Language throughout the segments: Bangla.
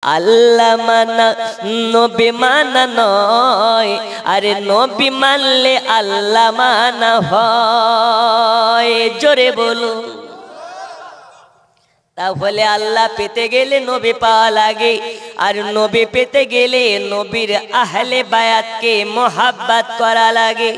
আল্লাহ মানা নবী মানা নয়, আরে নবী মানলে আল্লাহ মানা হয়। জোরে বলো। তাহলে আল্লাহ পেতে গেলে নবী পাওয়া লাগে, আর নবী পেতে গেলে নবীর আহলে বায়াতকে মোহাব্বত করা লাগে।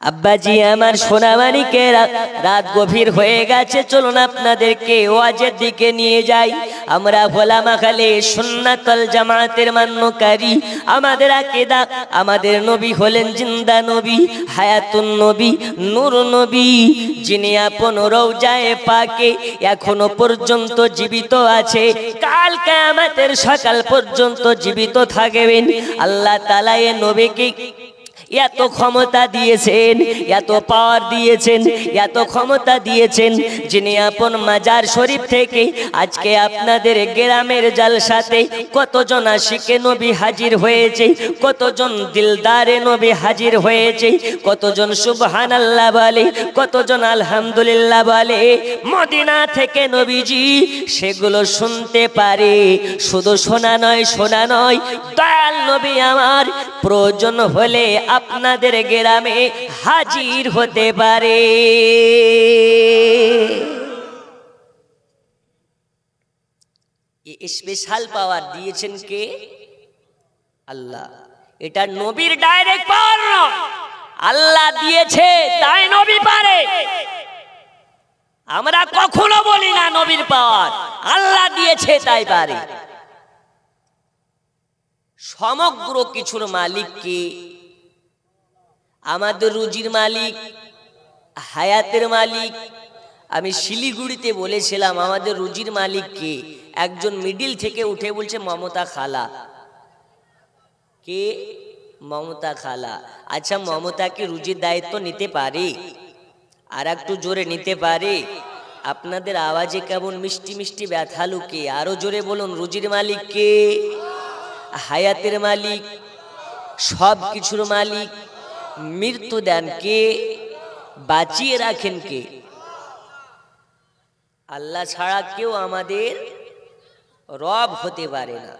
আব্বাজি আমার সোনামানিকেরা, রাত গভীর হয়ে গেছে, চলুন আপনাদেরকে ওয়াজের দিকে নিয়ে যাই। আমরা ওলামা খালে সুন্নাতুল জামাতের মান্যকারী, আমাদের আকীদা, আমাদের নবী হলেন জিন্দা নবী, হায়াতুন নবী, নূর নবী, যিনি আপন রওজায়ে পাকে এখনো পর্যন্ত জীবিত আছে, কাল কিয়ামতের সকাল পর্যন্ত জীবিত থাকবেন। আল্লাহ তাআলা এ নবীকে এত ক্ষমতা দিয়েছেন, এত পাওয়ার দিয়েছেন, এত ক্ষমতা দিয়েছেন, যিনি আপন মাজার শরীফ থেকে আজকে আপনাদের গ্রামের জালসাতে কতজন আশিকে নবী হাজির হয়েছে, কতজন দিলদারে নবী হাজির হয়েছে, কতজন সুবহানাল্লাহ বলে, কতজন আলহামদুলিল্লাহ বলে। মদিনা থেকে নবীজি সেগুলো শুনতে পারে। শুধু শোনা নয়, শোনা নয়, দয়াল নবী আমার প্রয়োজন হলে আপনাদের গ্রামে হাজির হতে পারে। এই স্পেশাল পাওয়ার দিয়েছেন কে? আল্লাহ। এটা নবীর ডাইরেক্ট পাওয়ার নয়, আল্লাহ দিয়েছে তাই নবী পারে। আমরা কখনো বলি না নবীর পাওয়ার, আল্লাহ দিয়েছে তাই পারে। সমগ্র কিছুর মালিক কে? আমাদের রুজির মালিক, হায়াতের মালিক। আমি শিলিগুড়িতে বলেছিলাম আমাদের রুজির মালিক কে? একজন মিডিল থেকে উঠে বলছে মমতা খালা। কে? মমতা খালা। আচ্ছা, মমতা কি রুজির দায়িত্ব নিতে পারে? আর একটু জোরে নিতে পারে? আপনাদের আওয়াজে কেমন মিষ্টি মিষ্টি ব্যথা লুকে, আরো জোরে বলুন। রুজির মালিক কে? হায়াতের মালিক, সব কিছুর মালিক। মৃত্যু দেন কে? বাঁচিয়ে রাখেন কে? আল্লাহ ছাড়া কেউ আমাদের রব হতে পারে না।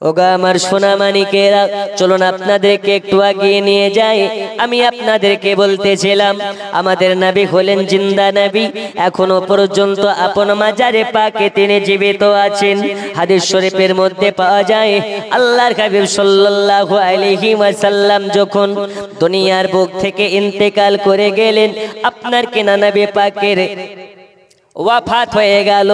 ওগা আমার সোনামানিকেরা, চলুন আপনাদেরকে একটু আগিয়ে নিয়ে যাই। আমি আপনাদেরকে বলতেছিলাম আমাদের নবী হলেন জিন্দা নবী, এখনো পর্যন্ত আপন মাজারে পাকে তিনি জীবিত আছেন। হাদিস শরীফের মধ্যে পাওয়া যায় আল্লাহর হাবিব সাল্লাল্লাহু আলাইহি ওয়াসাল্লাম যখন দুনিয়ার বুক থেকে ইন্তেকাল করে গেলেন, আপনার কিনা নবী পাকের ওয়াফাত হয়ে গেল।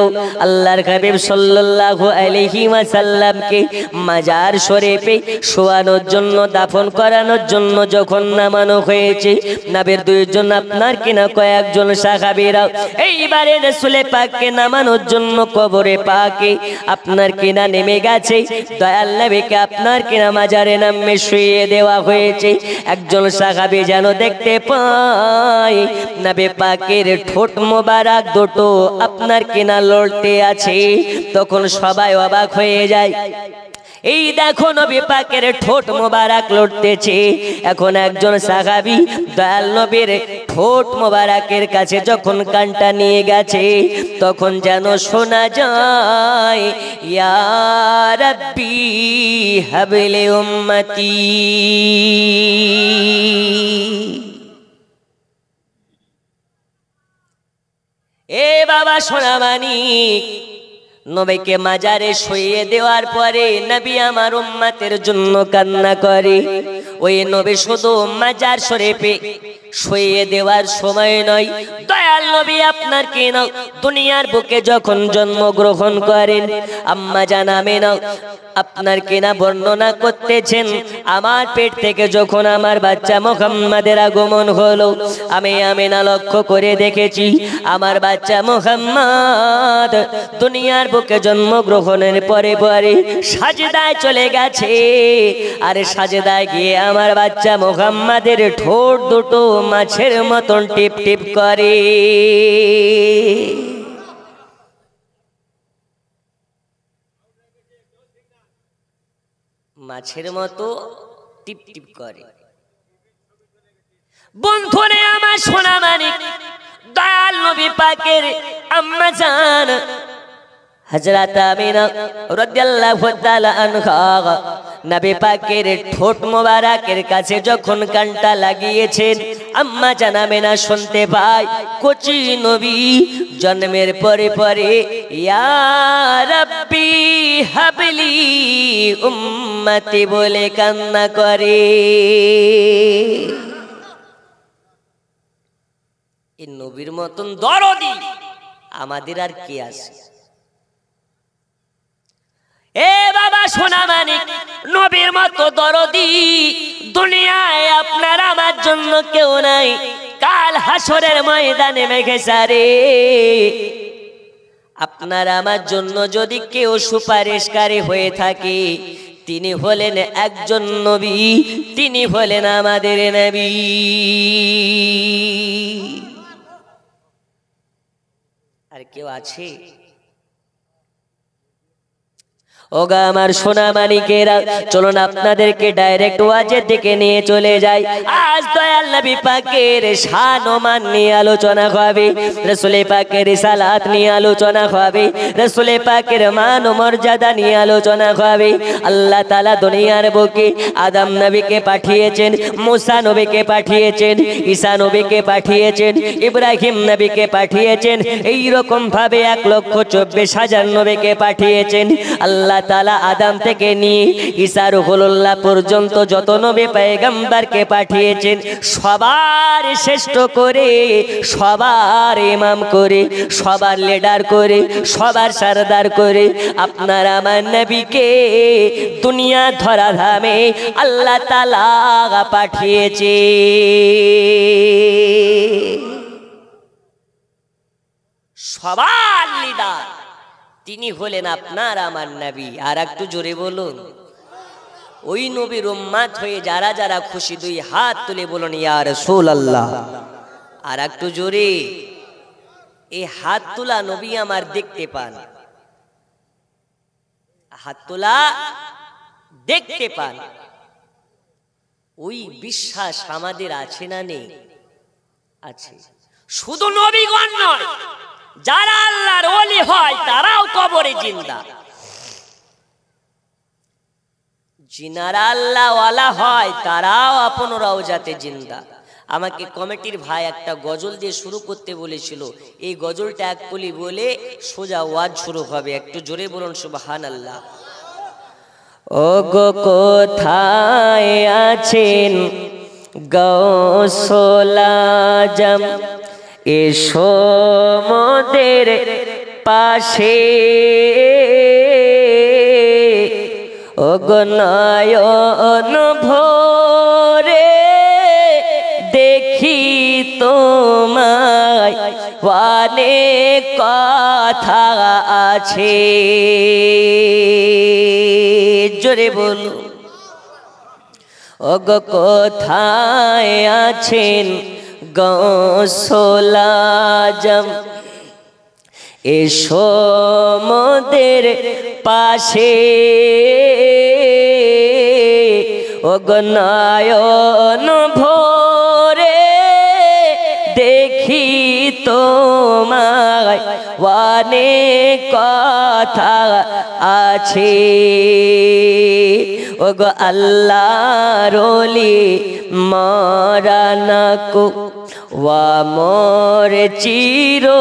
আল্লাহর হাবিব সাল্লাল্লাহু আলাইহি ওয়াসাল্লামকে মাজার শরীফে শোয়ানোর জন্য, দাফন করানোর জন্য যখন নামানো হয়েছে, নবীর দুইজন আপনার কিনা কয়েকজন সাহাবীরা এইবারে রাসূল পাককে নামানোর জন্য কবরে পাকে আপনার কিনা নেমে গেছে। দয়াল নবীকে আপনার কিনা মাজারে নামে শুইয়ে দেওয়া হয়েছে। একজন সাহাবী যেন দেখতে পায় নবী পাকের ঠোঁট মোবারক দুটো আপনার কিনা লড়তে আছে, তখন সবাই অবাক হয়ে যায়। এই দেখো নবী পাকের ঠোঁট মোবারক লড়তেছে। এখন একজন সাহাবী দয়াল নবীর ঠোঁট মোবারকের কাছে যখন কানটা নিয়ে গেছে, তখন যেন শোনা যায় ইয়া রাব্বি হাবলি উম্মতি। এ বাবা সোনামানিক, নবীকে মাজারে শুইয়ে দেওয়ার পরে নবী আমার উম্মতের জন্য কান্না করে। ওই নবী শুধু মাজার শরীফে শুইয়ে দেওয়ার সময় নয়, দয়াল নবী আপনার কিনা দুনিয়ার বুকে যখন জন্মগ্রহণ করেন, আম্মা জান আমিনা আপনার কিনা বর্ণনা করতেছেন, আমার পেট থেকে যখন আমার বাচ্চা মুহাম্মাদের আগমন হলো, আমি আমিনা লক্ষ্য করে দেখেছি আমার বাচ্চা মুহাম্মদ দুনিয়ার বুকে জন্মগ্রহণের পরে পরে সাজদায় চলে গেছে। আর সাজদায় গিয়ে আমার বাচ্চা মুহাম্মাদের ঠোঁট দুটো মাছের মতন টিপ টিপ করে। মাছের মতো টিপ টিপ করে। বন্ধুরে আমার সোনামানিক, দয়াল নবী পাকের আম্মা জান হযরত আমিনা রাদিয়াল্লাহু তাআলা আনহা নবী পাকের ঠোঁট মোবারকের কাছে যখন কানটা লাগিয়েছেন, আম্মা জান আমিনা শুনতে পায় কচি নবী জন্মের পরে পরে ইয়া রাব্বি হাবলি উম্মতি বলে কান্না করে। এই নবীর মতন দরদি আমাদের আর কি আছে? এ বাবা সোনা মানিক, নবীর মতো দরদি দুনিয়ায় আপনার আমার জন্য কেউ নাই। কাল হাসরের ময়দানে মেঘেসারে আপনার আমার জন্য যদি কেউ সুপারিশকারী হয়ে থাকে, তিনি হলেন একজন নবী, তিনি হলেন আমাদের নবী। আর কেউ আছে? ওগা আমার সোনা মানিকেরা, চলুন আপনাদেরকে ডাইরেক্ট ওয়াজের দিকে নিয়ে চলে যাই। আজ দয়াল নবী পাকের শান ও মান নিয়ে আলোচনা হবে, রাসূল পাকের রিসালাত নিয়ে আলোচনা হবে, রাসূল পাকের মান ও মর্যাদা নিয়ে আলোচনা হবে। আল্লাহ তাআলা দুনিয়ার বুকে আদম নবীকে পাঠিয়েছেন, মুসা নবীকে পাঠিয়েছেন, ঈসা নবীকে পাঠিয়েছেন, ইব্রাহিম নবীকে পাঠিয়েছেন, এই রকম ভাবে 1,24,000 নবীকে পাঠিয়েছেন। আল্লাহ তাআলা আদম থেকে নিয়ে ঈসা রুহুল্লাহ পর্যন্ত যত নবী পয়গম্বরকে পাঠিয়েছেন, সবার শ্রেষ্ঠ করে, সবার ইমাম করে, সবার লিডার করে, সবার সরদার করে আপনার আমার নবীকে দুনিয়া ধরা ধামে আল্লাহ তাআলা পাঠিয়েছে। সবার লিডার তিনি হলেন আপনার আমার নবী। আর একটু জোরে বলুন, ওই নবীর উম্মত হয়ে যারা যারা খুশি দুই হাত তুলে বলুন ইয়া রাসূলুল্লাহ। আর একটু জোরে, এই হাত তোলা নবী আমার দেখতে পান, হাত তোলা দেখতে পান, ওই বিশ্বাস আমাদের আছে না নেই? আছে। শুধু নবীগণ নয়, যারা আল্লাহর ওলি হয় তারাও কবরে জিন্দা। जिनारा আল্লাহ ওয়ালা হয় তারাও আপন রওজাতে জিন্দা। আমাকে কমিটির ভাই একটা গজল দিয়ে শুরু করতে বলেছিল, এই গজলটা এক কলি বলে সোজা ওয়াজ শুরু হবে। একটু জোরে বলুন সুবহানাল্লাহ। ও গো কোথায় আছেন গৌসুল আজম, এসো মোদের পাশে, ও গো নয়ন ভরে দেখি তোমায়, অনেক কথা আছে। জোরে বলুন। ও গো কোথায় আছেন গৌসুল আজম, এসো মোদের পাশে, ও গো নয়ন ভরে দেখি তোমায়, অনেক কথা আছে। ও গো আল্লাহর ওলি মরানাকো ওয়া মোর চিরদিন,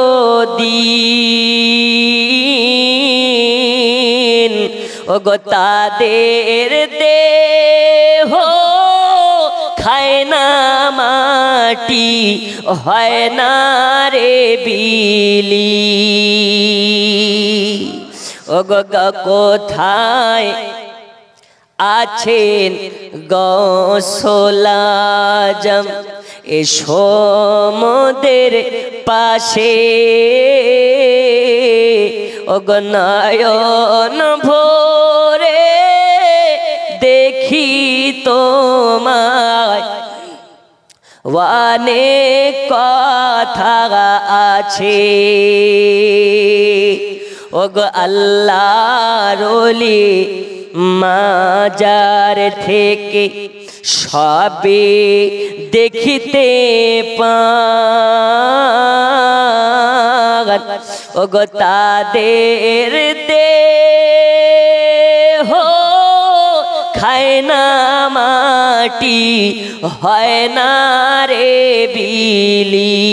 ও গো তাদের দেহ খায় না মাটি, হয় না রে বিলি, ও গো কোথায় আছেন গৌসুল আজম, এসো মোদের পাশে, ও গো নয়ন ভরে দেখি তোমায়, অনেক কথা আছে। ও গো আল্লাহর ওলি মাজার থেকে সবে দেখিতে পান, ও গো তাদের দেহ খায় না মাটি হয় না রে বিলি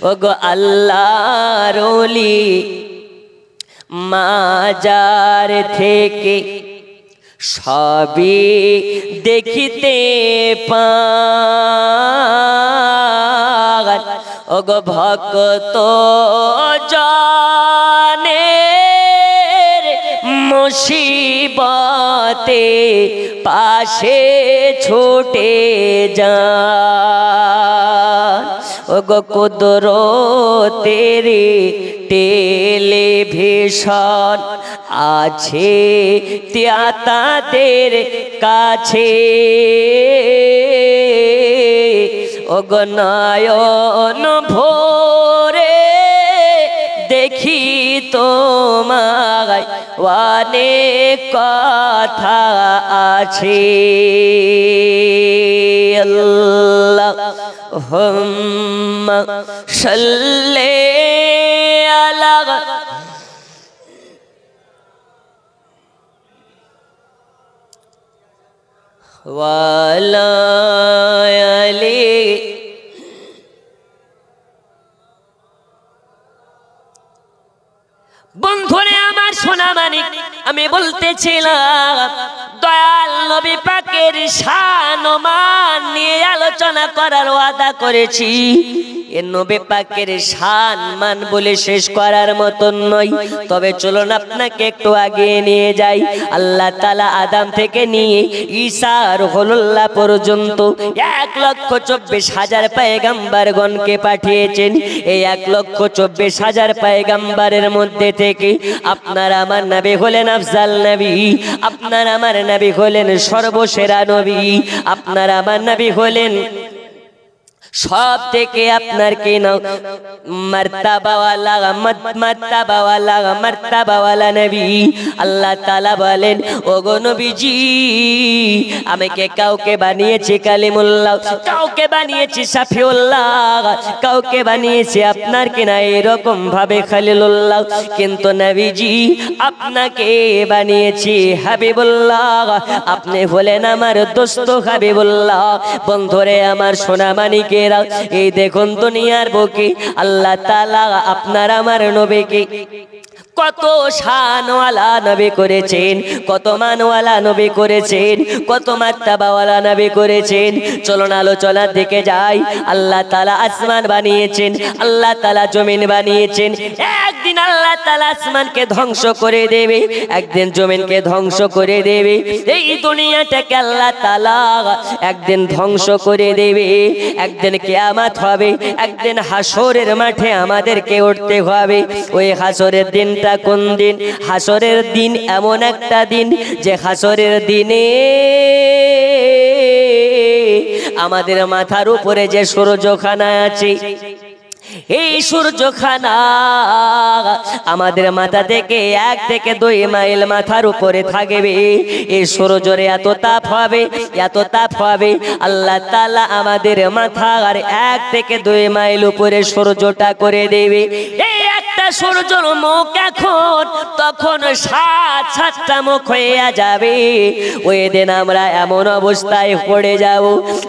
ও গো আল্লাহর ওলি মাজার থেকে সবই দেখিতে পান ও গো ভক্ত জনের মুসিবতে পাশে ছুটে যান ও গো কুদরতের টেলিভিশন আছে তাদের কাছে ও গো নয়ন ভোরে দেখি তোমায় অনেক কথা আছে আল্লাহুম্মা সাল্লি আলা ওয়ালা আলি বন্ধুরে আমার সোনা মানিক আমি বলতেছিলাম দয়াল নবী পাকের শান ও মান নিয়ে আলোচনা করার ওয়াদা করেছি এ নবী পাকের শান মান বলে শেষ করার মতন নয় তবে চলুন আপনাকে একটু আগিয়ে নিয়ে যাই আল্লাহ তাআলা আদম থেকে নিয়ে ঈসা রুহুল্লাহ পর্যন্ত 1,24,000 পয়গম্বরগণকে পাঠিয়েছেন এই 1,24,000 পয়গম্বরের মধ্যে থেকে আপনার আমার নবী হলেন আফজাল নবী আপনার আমার নবী হলেন সর্বসেরা নবী আপনার আমার নবী হলেন সব থেকে আপনার কি নাও মার্তাবাওয়ালা নবী আল্লাহ তাআলা বলেন ওগো নবীজি আমাকে কাউকে বানিয়েছি কালিমুল্লাহ কাউকে বানিয়েছি সাফিউল্লাহ কাউকে বানিয়েছি আপনার কি না এরকম ভাবে খলিলুল্লাহ কিন্তু নবীজি আপনাকে বানিয়েছি হাবিবুল্লাহ আপনি হলেন আমার দোস্ত হাবিবুল্লাহ বন্ধুরে আমার সোনা মানিকে এই দেখুন দুনিয়ার বুকে আল্লাহ তাআলা আপনার আমার নবীকে কত শানওয়ালা নবী করেছেন কত মানওয়ালা নবী করেছেন কত মার্তাবাওয়ালা নবী করেছেন চলুন আলোচনার দিকে যাই আল্লাহ তাআলা আসমান বানিয়েছেন আল্লাহ তাআলা জমিন বানিয়েছেন একদিন আল্লাহ তাআলা আসমানকে ধ্বংস করে দেবে একদিন জমিনকে ধ্বংস করে দেবে এই দুনিয়াটাকে আল্লাহ তাআলা একদিন ধ্বংস করে দেবে একদিন কিয়ামত হবে একদিন হাসরের মাঠে আমাদেরকে উঠতে হবে ওই হাসরের দিনটা কোন দিন হাসরের দিন এমন একটা দিন যে হাসরের দিনে আমাদের মাথার উপরে যে সূর্যখানা আছে এই সূর্যখানা আমাদের মাথা থেকে 1 থেকে 2 মাইল মাথার উপরে থাকবে এই সূর্যের এত তাপ হবে আল্লাহ তাআলা আমাদের মাথার 1 থেকে 2 মাইল উপরে সূর্যটা করে দেবে এই একটা সূর্যের মুখ এখন তখন 7-7টা মুখ হয়ে যাবে ওই দিন আমরা এমন অবস্থায় পড়ে যাব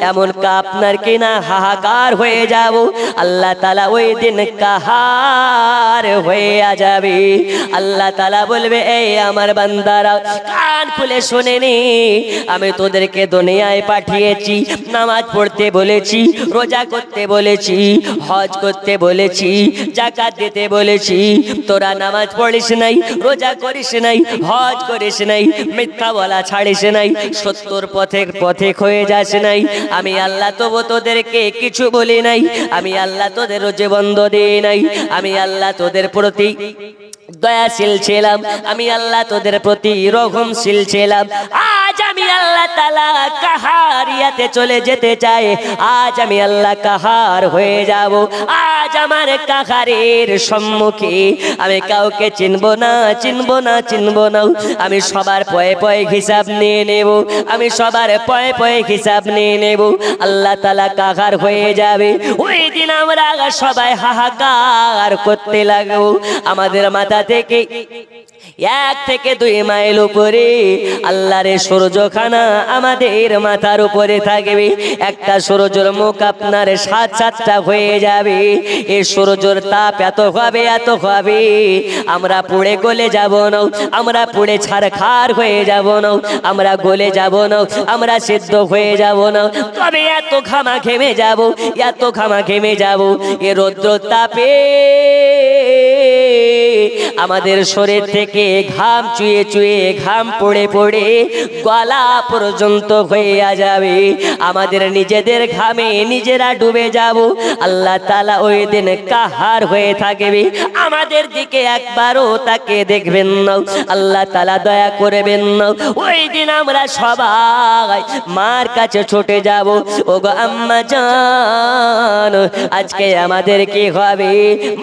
এমন আপনার কিনা হাহাকার হয়ে যাব আল্লাহ তাআলা ওই দিন কাহার হয়ে যাবে আল্লাহ তাআলা বলবে এই আমার বান্দারা কান খুলে শুনে নে আমি তোদেরকে দুনিয়ায় পাঠিয়েছি নামাজ পড়তে বলেছি রোজা করতে বলেছি হজ করতে বলেছি যাকাত দিতে বলেছি তোরা নামাজ পড়িস নাই রোজা করিস নাই হজ করিস নাই মিথ্যা বলা ছাড়িস নাই সত্যর পথে হয়ে যাস নাই আমি আল্লাহ তবু তোদেরকে কিছু বলি নাই আমি আল্লাহ তোদের রোজে বন্ধ দেই নাই আমি আল্লাহ তোদের প্রতি দয়াশীল ছিলাম, আমি আল্লাহ তোদের প্রতি রহমশীল ছিলাম। আজ আমি আল্লাহ তাআলা কাহারিয়াতে চলে যেতে চাই, আজ আমি আল্লাহ কাহার হয়ে যাব। আজ আমার কাহারের সম্মুখে আমি কাউকে চিনব না, চিনব না, চিনব না। আমি সবার পয়ে পয়ে হিসাব নিয়ে নেব, আমি সবার পয়ে পয়ে হিসাব নিয়ে নেব। আল্লাহ তাআলা কাহার হয়ে যাবে। ওই দিন আমরা সবাই হাহাকার করতে লাগবো। আমাদের মাথা থেকে 1 থেকে 2 মাইল উপরে আল্লাহর সূর্যখানা আমাদের মাথার উপরে থাকবে। একটা সূর্যের মুখ আপনার 7-7টা হয়ে যাবে। এই সূর্যের তাপ এত হবে, এত হবে, আমরা পুড়ে গলে যাব না, আমরা পুড়ে ছারখার হয়ে যাব না, আমরা গলে যাব না, আমরা সিদ্ধ হয়ে যাব না। তবে এত ঘামা ঘেমে যাব, এত ঘামা ঘেমে যাব। এ রৌদ্র তাপে আমাদের শরীর থেকে ঘাম চুয়ে চুয়ে, ঘাম পড়ে পড়ে গলা পর্যন্ত হয়ে যাবে। আমাদের নিজেদের ঘামে নিজেরা ডুবে যাব। আল্লাহ তাআলা ওই দিন কাহার হয়ে থাকবে। আমাদের দিকে একবারও তাকে দেখবেন না, আল্লাহ তাআলা দয়া করবেন না। ওই দিন আমরা সবাই মার কাছে ছুটে যাব। ওগো আম্মা জান, আজকে আমাদের কি হবে?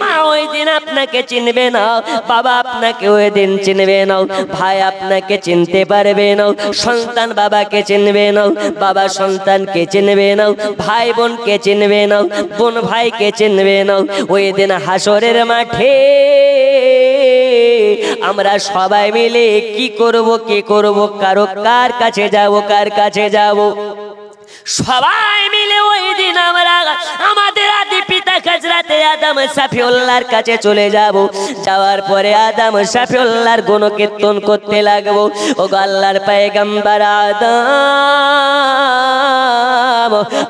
মা ওই দিন আপনাকে চিনবে না, বাবা আপনাকে ওই দিন চিনবে না, ভাই আপনাকে চিনতে পারবে না, সন্তান বাবাকে চিনবে না, বাবা সন্তানকে চিনবে না, ভাই বোনকে চিনবে না, বোন ভাইকে চিনবে না। ওই দিন হাসরের মাঠে আমরা সবাই মিলে কি করব, কি করব, কার কাছে যাব, কার কাছে যাব? সবাই মিলে ওই দিন আমরা আমাদের আদি পিতা হযরতে আদম শফিউল্লাহর কাছে চলে যাব। যাওয়ার পরে আদম শফিউল্লাহর গুণকীর্তন করতে লাগবো। ও আল্লাহর পয়গম্বর আদম,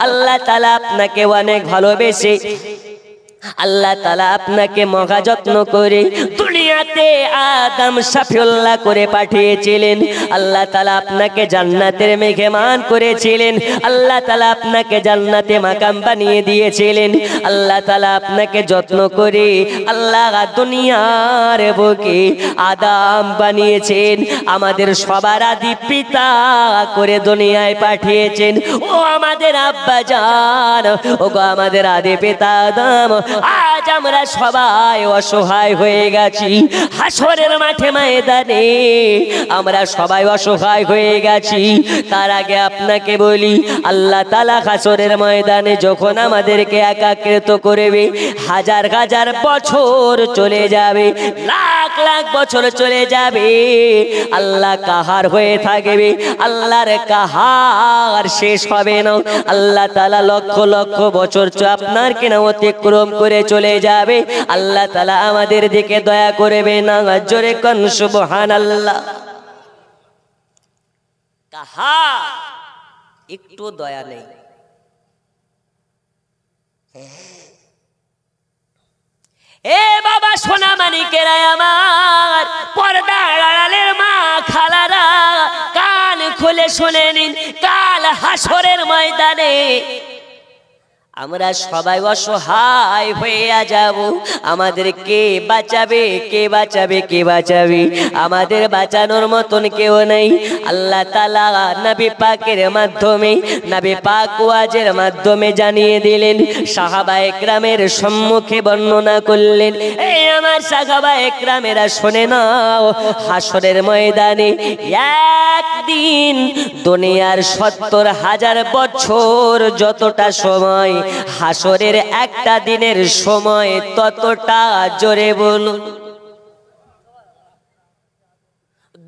আল্লাহ তাআলা আপনাকে অনেক ভালোবেসে, আল্লাহ তাআলা আপনাকে মহা যত্ন করে দুনিয়াতে আদম শফিউল্লাহ করে পাঠিয়েছিলেন। আল্লাহ তাআলা আপনাকে জান্নাতের মেহমান করেছিলেন, আল্লাহ তাআলা আপনাকে জান্নাতে মাকাম বানিয়ে দিয়েছিলেন। আল্লাহ তাআলা আপনাকে যত্ন করে আল্লাহ দুনিয়ার বুকে আদম বানিয়েছেন, আমাদের সবার আদি পিতা করে দুনিয়ায় পাঠিয়েছেন। ও আমাদের আব্বা জান, ও গো আমাদের আদি পিতা আদম, আজ আমরা সবাই অসহায় হয়ে গেছি। হাসরের মাঠে ময়দানে আমরা সবাই অসহায় হয়ে গেছি। তার আগে আপনাকে বলি, আল্লাহ তাআলা হাসরের ময়দানে যখন আমাদেরকে একাকৃত করবে, হাজার হাজার বছর চলে যাবে, লাখ লাখ বছর চলে যাবে, আল্লাহ কাহার হয়ে থাকবে। আল্লাহর কাহার শেষ হবে না। আল্লাহ তাআলা লক্ষ লক্ষ বছর আপনার কিনা অতিক্রম করে চলে যাবে। আল্লাহ তাআলা আমাদের দিকে দয়া করবে না। জোরে কোন সুবহানাল্লাহ। কাহার একটু দয়া নেই। এ বাবা সোনা মানিকেরা আমার, পর্দার আড়ালের মা খালারা, কান খুলে শুনে নিন, কাল হাসরের ময়দানে আমরা সবাই অসহায় হয়ে যাব। আমাদের কে বাঁচাবে, কে বাঁচাবে, কে বাঁচাবে? আমাদের বাঁচানোর মতন কেউ নেই। আল্লাহ তাআলা নবী পাকের মাধ্যমে, নবী পাক ওয়াজের মাধ্যমে জানিয়ে দিলেন, সাহাবায়ে কেরামের সম্মুখে বর্ণনা করলেন। এই আমার সাহাবায়ে কেরামেরা শুনে নাও, হাসরের ময়দানে একদিন দুনিয়ার 70,000 বছর যতটা সময়, হাসরের একটা দিনের সময় ততটা। জোরে বলুন।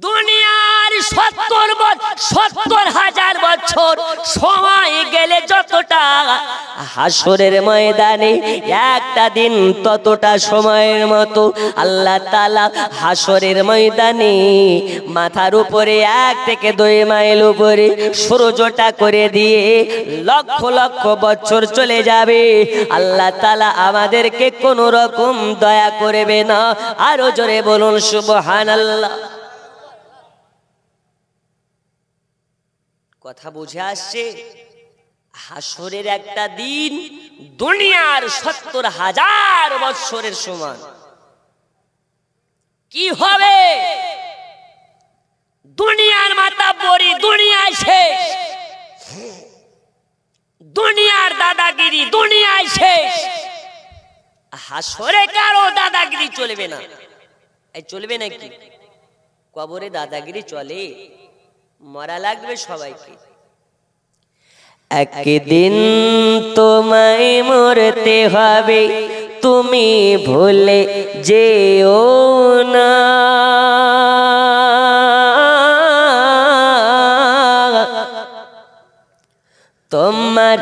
দুনিয়ার 70,000 বছর সময় গেলে যতটা, হাসরের ময়দানে একটা দিন ততটা সময়ের মতো। আল্লাহ তাআলা হাসরের ময়দানে মাথার উপরে 1 থেকে 2 মাইল উপরে সূর্যটা করে দিয়ে লক্ষ লক্ষ বছর চলে যাবে। আল্লাহ তাআলা আমাদেরকে কোনো রকম দয়া করবে না। আরো জোরে বলুন সুবহানাল্লাহ। কথা বুঝে আসছে? হাসরের একটা দিন দুনিয়ার 70,000 বছরের সমান। কি হবে? দুনিয়ার মাতাব্বরি, দুনিয়ায় শেষ, দুনিয়ার দাদাগিরি দুনিয়ায় শেষ। হাসরে কারো দাদাগিরি চলবে না। এই চলবে নাকি? কবরে দাদাগিরি চলে? মরা লাগবে সবাইকে। একদিন তোমায় মরতে হবে, তুমি ভুলে যেও না। তোমার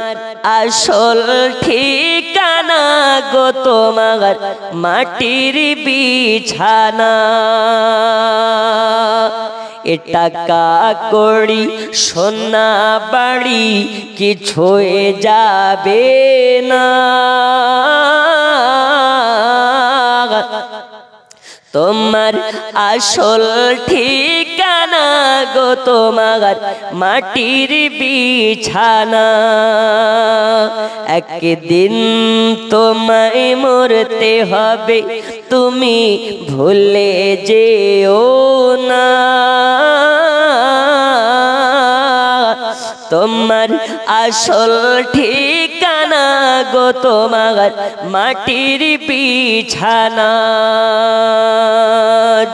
আসল ঠিকানা গো তোমার মাটির বিছানা। এ টাকা কড়ি সোনা বাড়ি কিছুই যাবে না। তোমার আসল ঠিকানা গো তোমার মাটির বিছানা। একদিন তোমায় মরতে হবে, তুমি ভুলে যেও না। তোমার আসল ঠিকানা গো তোমার মাটির বিছানা।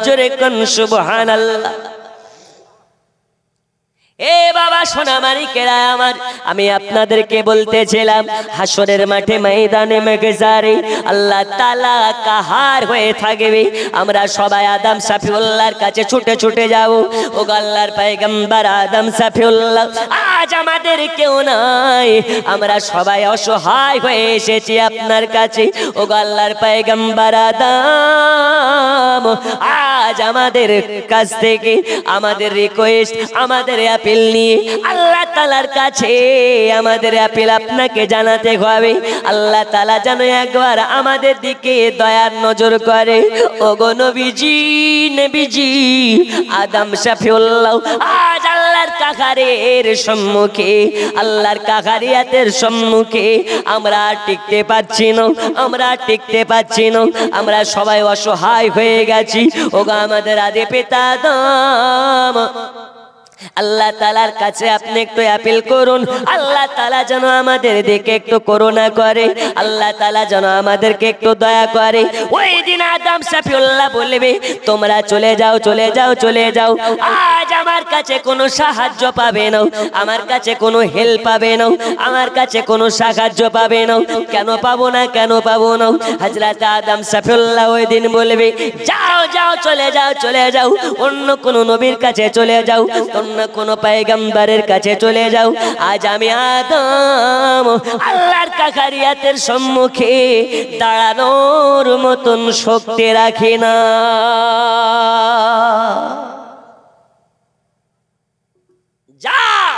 জোরে কোন সুবহানাল্লাহ। এ বাবা সোনামানিকেরা আমার, আমি আপনাদেরকে বলতেছিলাম হাসরের মাঠে ময়দানে মেঘজারে আল্লাহ তাআলা কাহার হয়ে থাকবে। আমরা সবাই আদম সাফিউল্লাহর কাছে ছুটে ছুটে যাব। ও আল্লাহর পয়গম্বর আদম সাফিউল্লাহ, আজ আমাদের কেউ নাই, আমরা সবাই অসহায় হয়ে এসেছি আপনার কাছে। ও আল্লাহর পয়গম্বর আদম, আজ আমাদের কাছ থেকে আমাদের রিকোয়েস্ট, আমাদের আপিল নিয়ে আল্লাহ তাআলার কাছে আমাদের আপিল আপনাকে জানাতে হবে। আল্লাহ তাআলা যেন একবার আমাদের দিকে দয়ার নজর করে। ওগো নবীজি, নবীজি আদম সাফিউল্লাহ, আজ আল্লাহর কাকারের সম্মুখে, আল্লাহর কাকারিয়াতের সম্মুখে আমরা টিকতে পাচ্ছি না, আমরা টিকতে পাচ্ছি না, আমরা সবাই অসহায় হয়ে গেছি। ওগো আমাদের আদি পিতা আদম, আল্লাহ তাআলার কাছে আপনি একটু আপিল করুন, আল্লাহ তাআলা যেন আমাদের দিকে একটু করুণা করে, আল্লাহ তাআলা যেন আমাদেরকে একটু দয়া করে। ওই দিন আদম সাফিউল্লাহ বলবে, তোমরা চলে যাও, চলে যাও, চলে যাও, আজ আমার কাছে কোনো সাহায্য পাবে না, আমার কাছে কোনো হেল্প পাবে না, আমার কাছে কোনো সাহায্য পাবে না। কেন পাবো না, কেন পাবো না? হযরত আদম সাফিউল্লাহ ওই দিন বলবে, যাও যাও, চলে যাও, চলে যাও, অন্য কোনো নবীর কাছে চলে যাও, অন্য কোন পয়গম্বরের কাছে চলে যাও। আজ আমি আদম আল্লাহর কাকারিয়াতের সম্মুখে দাঁড়ানোর মতন শক্তি রাখি না। যাও,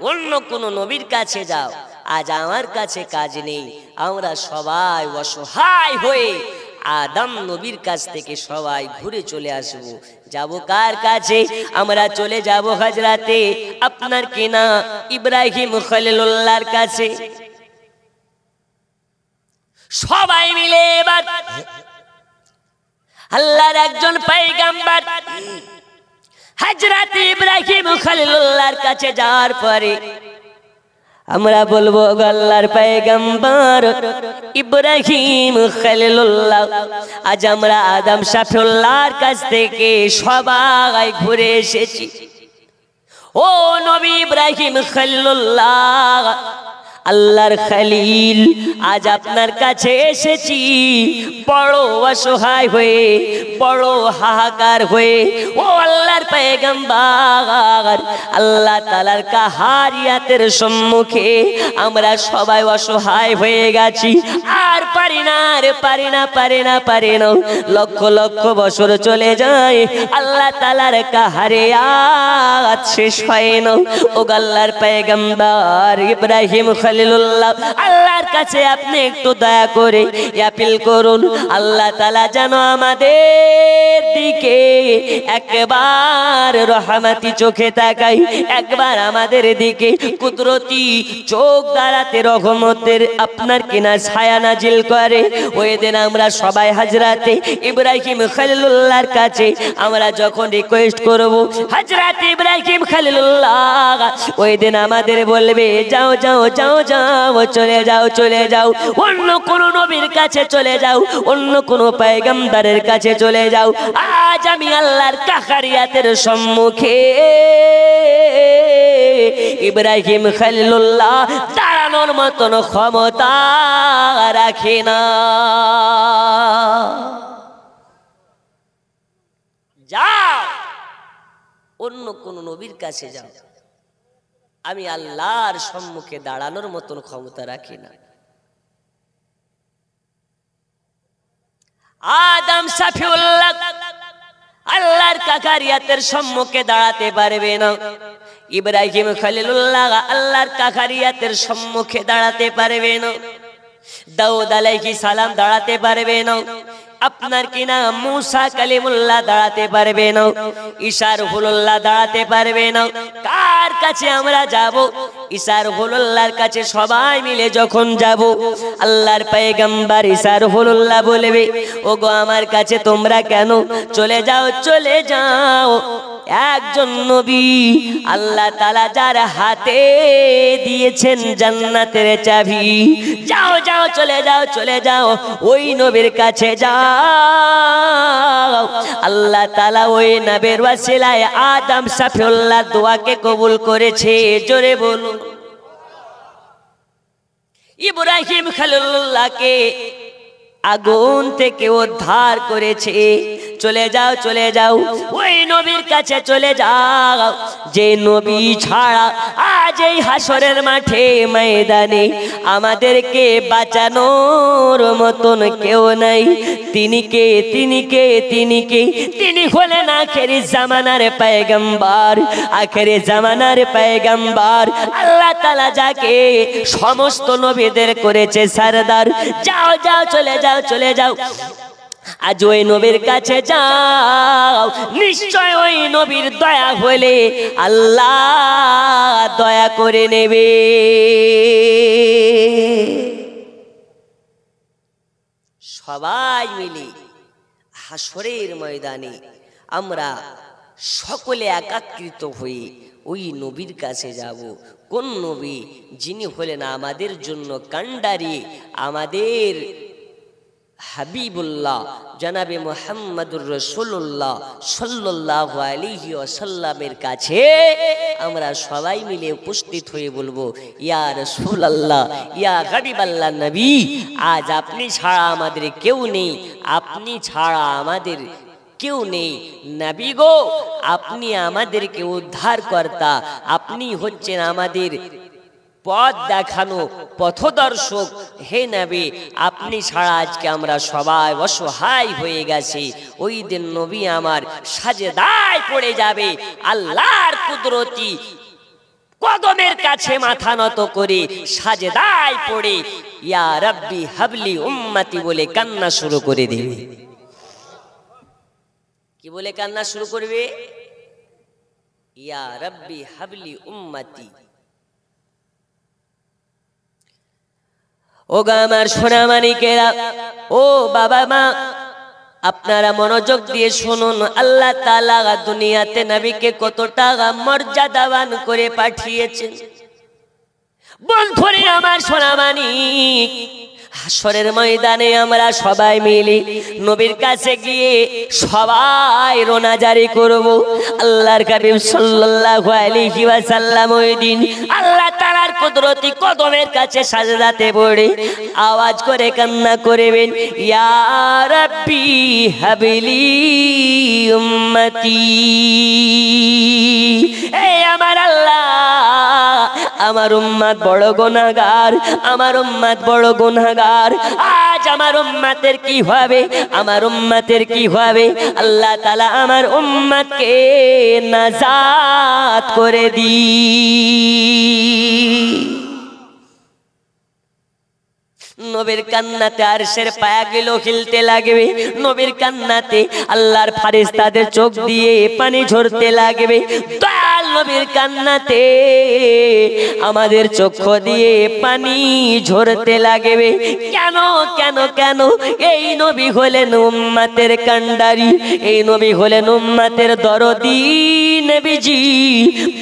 অন্য কোন নবীর কাছে যাও, আজ আমার কাছে কাজ নেই। আমরা সবাই অসহায় হয়ে আদম নবীর কাছ থেকে সবাই ঘুরে চলে আসবো। যাব কার কাছে? আমরা চলে যাব হযরতে আপনার কিনা ইব্রাহিম খলিলুল্লাহর কাছে। সবাই মিলে এবার আল্লাহর একজন পয়গম্বর হযরতে ইব্রাহিম খলিলুল্লাহর কাছে যাওয়ার পরে আমরা বলবো, আল্লাহর পয়গম্বর ইব্রাহিম খলিলুল্লাহ, আজ আমরা আদম সাফিউল্লাহর কাছ থেকে সবাই ঘুরে এসেছি। ও নবী ইব্রাহিম খলিলুল্লাহ, আল্লাহর খলিল, আজ আপনার কাছে এসেছি বড় অসহায় হয়ে, বড় হাহাকার হয়ে। ও আল্লাহর পয়গম্বর, আল্লাহ তাআলার কাহারিয়াতের সম্মুখে আমরা সবাই অসহায় হয়ে গেছি, আর পারি না, আর পারি না, পারি না, পারি না। লক্ষ লক্ষ বছর চলে যায়, আল্লাহ তাআলার কাহারিয়াত শেষ হয় না। ও আল্লাহর পয়গম্বর ইব্রাহিম খলিল খলিলুল্লাহ, আল্লাহর কাছে আপনি একটু দয়া করে আপিল করুন, আল্লাহ তাআলা যেন আমাদের দিকে একবার রহমতি চোখে তাকাই, একবার আমাদের দিকে কুদরতি চোখ দ্বারাতে রহমতের আপনার কিনা ছায়া নাজিল করে। ওই দিন আমরা সবাই হযরতে ইব্রাহিম খলিলুল্লাহর কাছে আমরা যখন রিকোয়েস্ট করব, হযরত ইব্রাহিম খলিলুল্লাহ ওই দিন আমাদের বলবে যাও যাও যাও যাও, চলে যাও চলে যাও, অন্য কোন নবীর কাছে চলে যাও, অন্য কোন পয়গম্বরের কাছে চলে যাও। আজ আমি আল্লাহর কাকারিয়াতের সম্মুখে ইব্রাহিম খলিলুল্লাহ দাঁড়ানোর মতন ক্ষমতা রাখে না। যাও অন্য কোন নবীর কাছে যাও, আমি আল্লাহর সম্মুখে দাঁড়ানোর মতন ক্ষমতা রাখি না। আদম সাফিউল্লাহ আল্লাহর কাকারিয়াতের সম্মুখে দাঁড়াতে পারবে না, ইব্রাহিম খলিলুল্লাহ আল্লাহর কাকারিয়াতের সম্মুখে দাঁড়াতে পারবে না, দাউদ আলাইহিস সালাম দাঁড়াতে পারবে না, আপনার কিনা মুসা কালিমুল্লাহ দাঁড়াতে পারবে না, ঈসা রূহুল্লাহ দাঁড়াতে পারবে না। কার কাছে আমরা যাব? ঈসা রূহুল্লাহর কাছে সবাই মিলে যখন যাব, আল্লাহর পয়গম্বর ঈসা রূহুল্লাহ বলবে ওগো আমার কাছে তোমরা কেন? চলে যাও চলে যাও, একজন নবী আল্লাহ তাআলা যার হাতে দিয়েছেন জান্নাতের চাবি, যাও যাও চলে যাও চলে যাও, ওই নবীর কাছে যাও। আল্লাহ তাআলা ওই নবীর ওয়াসিলায় আদম সাফিউল্লাহ দোয়াকে কবুল করেছে, জোরে বলুন। ইব্রাহিম খলিলুল্লাহকে আগুন থেকে উদ্ধার করেছে, চলে যাও চলে যাও, ওই নবীর কাছে চলে যাও যে নবী ছাড়া আজ এই হাসরের মাঠে ময়দানে আমাদেরকে বাঁচানোর মতন কেউ নাই। তিনি কে? তিনি কে? তিনি কে? তিনি হলেন আখেরি জামানার পয়গম্বর, আখেরি জামানার পয়গম্বর। আল্লাহ তাআলা যাকে সমস্ত নবীদের করেছে সরদার। যাও যাও চলে যাও চলে যাও, আজ ওই নবীর কাছে যাও, নিশ্চয় ওই নবীর দয়া হলে আল্লাহ দয়া করে নেবে। সবাই মিলে হাসরের ময়দানে আমরা সকলে একাকৃত হয়ে ওই নবীর কাছে যাব। কোন নবী? যিনি হলেন আমাদের জন্য কান্ডারি, আমাদের হাবিবুল্লাহ জনাবে মুহাম্মদুর রাসূলুল্লাহ সাল্লাল্লাহু আলাইহি ওয়াসাল্লামের কাছে আমরা সবাই মিলে উপস্থিত হয়ে বলবো ইয়া রাসূলুল্লাহ, ইয়া হাবিবাল্লাহ নবী, আজ আপনি ছাড়া আমাদের কেউ নেই, আপনি ছাড়া আমাদের কেউ নেই। নবী গো, আপনি আমাদেরকে উদ্ধার কর্তা, আপনি হচ্ছেন আমাদের পথ দেখানো পথদর্শক। হে নবী, আপনি ছাড়া আজকে আমরা সবাই অসহায় হয়ে গেছি। ওই দিন নবী আমার সাজদায় পড়ে যাবে, আল্লাহর কুদরতি কদমের কাছে মাথা নত করে সাজদায় পড়ে ইয়া রাব্বি হাবলি উম্মতি বলে কান্না শুরু করে দেবে। কি বলে কান্না শুরু করবে? ইয়া রাব্বি হাবলি উম্মতি। ও গো আমার সোনা মানিকেরা, ও বাবা মা, আপনারা মনোযোগ দিয়ে শুনুন। আল্লাহ তাআলা দুনিয়াতে নবীকে কতটা মর্যাদাবান করে পাঠিয়েছেন। বন্ধুরে আমার সোনা মানিক, হাসরের ময়দানে আমরা সবাই মিলে নবীর কাছে গিয়ে সবাই রোনা জারি করব। আল্লাহর হাবিব সাল্লাল্লাহু আলাইহি ওয়াসাল্লাম ওই দিন আল্লাহ তাআলার কুদরতি কদমের কাছে সাজদাতে পড়ে আওয়াজ করে কান্না করবেন, ইয়া রাব্বি হাবলি উম্মতি। এই আমার আল্লাহ, আমার উম্মত বড় গুনাহগার, আমার উম্মত বড় গুনাহগার। আজ আমার উম্মতের কি হবে? আমার উম্মতের কি হবে? আল্লাহ তাআলা আমার উম্মতকে নাজাত করে দি। নবীর কান্নাতে আরশের পায়াগুলো হিলতে লাগবে, নবীর কান্নাতে আল্লাহর ফেরেশতাদের চোখ দিয়ে পানি ঝরতে লাগবে। দয়াল নবীর কান্নাতে আমাদের চক্ষু দিয়ে পানি ঝরতে লাগবে। কেন কেন কেন? এই নবী হলেন উম্মতের কান্ডারি, এই নবী হলেন উম্মতের দরদি নবীজি।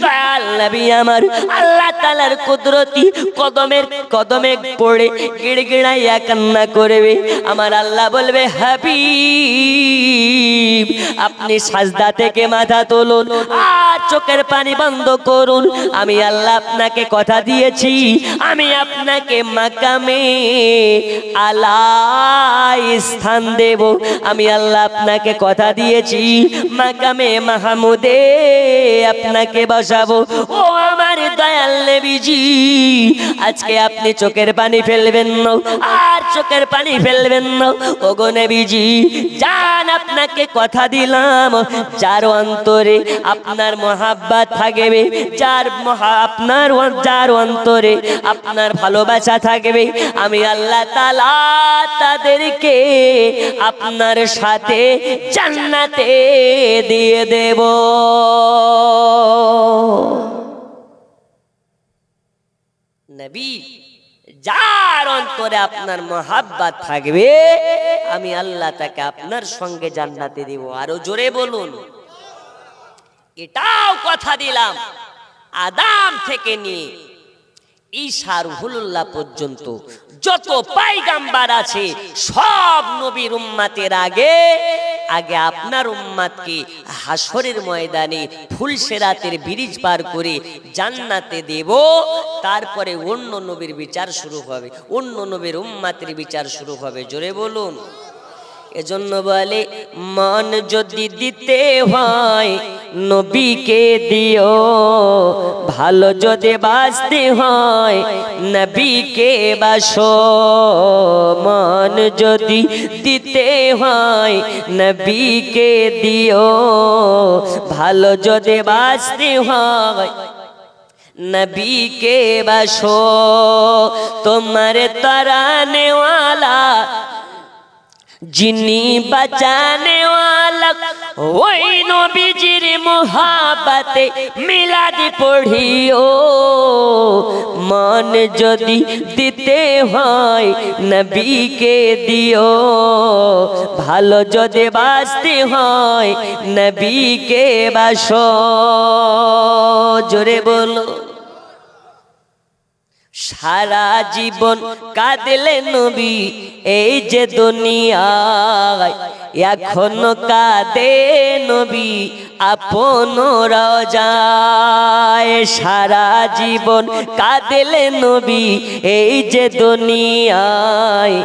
দয়াল নবী আমার আল্লাহ তাআলার কুদরতি কদমের কদমে পড়ে গিড়গিড়াইয়া কান্না করবে। আমার আল্লাহ বলবে, হাবিব আপনি সাজদা থেকে মাথা তুলুন আর চোখের পানি বন্ধ করুন। আমি আল্লাহ আপনাকে কথা দিয়েছি, আমি আপনাকে মাকামে আলাই স্থান দেব। আমি আল্লাহ আপনাকে কথা দিয়েছি, মাকামে মাহমুদে আপনাকে বসাবো। ও আমার দয়াল নবীজি, আজকে আপনি চোখের পানি ফেলবেন না আর চোখের পানি ফেলবেন না। ওগো নবীজি জান, আপনাকে কথা দিলাম, যার অন্তরে আপনার মহাব্বত থাকবে, যার অন্তরে আপনার ভালোবাসা থাকবে, আমি আল্লাহ তাআলা তাদেরকে আপনার সাথে জান্নাতে দিয়ে দেব। নবী যার অন্তরে আপনার মহাব্বত থাকবে, আমি আল্লাহ তাকে আপনার সঙ্গে জান্নাতে দেব। আরো জোরে বলুন। এটাও কথা দিলাম, আদম থেকে নিয়ে ঈসা রুহুল্লাহ পর্যন্ত যত পয়গম্বর আছে সব নবীর উম্মতের আগে আগে আপনার উম্মতকে হাসরের ময়দানে ফুলসেরাতের ব্রিজ পার করে জান্নাতে দেব। তারপরে অন্য নবীর বিচার শুরু হবে, অন্য নবীর উম্মতের বিচার শুরু হবে। জোরে বলুন। এজন্য বলে, মন যদি দিতে হয় নবীকে দিও, ভালো যদি বাঁচতে হয় নবীকে বাসো। মন যদি দিতে হয় নবীকে দিও, ভালো যদি বাঁচতে হয় নবীকে বাসো। তোমার তরানে ওয়ালা যিনি বাঁচানে ওয়ালা, ওই নবীজির মোহাব্বতে মিলাদ পড়িও। মন যদি দিতে হয় নবীকে দিও, ভালো যদি বাঁচতে হয় নবীকে বাসো। জোরে বলো। সারা জীবন কাঁদলে নবী এই যে দুনিয়ায়, এখনো কাঁদে নবী আপন রওজায়। সারা জীবন কাঁদলে নবী এই যে দুনিয়ায়,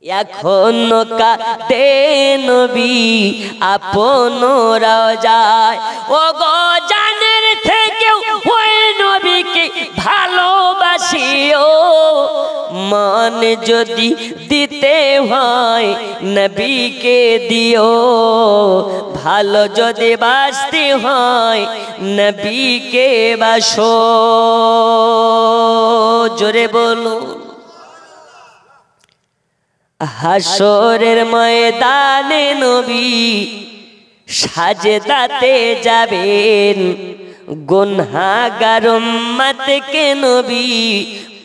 এখনো কাঁদে নবী আপন রওজায়। ও গো জানের থেকেও ওই নবীকে ভালোবাসিও। মন যদি দিতে হয় নবীকে দিও, ভালো যদি বাঁচতে হয় নবীকে বাসো। জোরে বলো। হাসরের ময়দানে নবী সাজদাতে যাবেন, গুনহাগার উম্মতকে নবী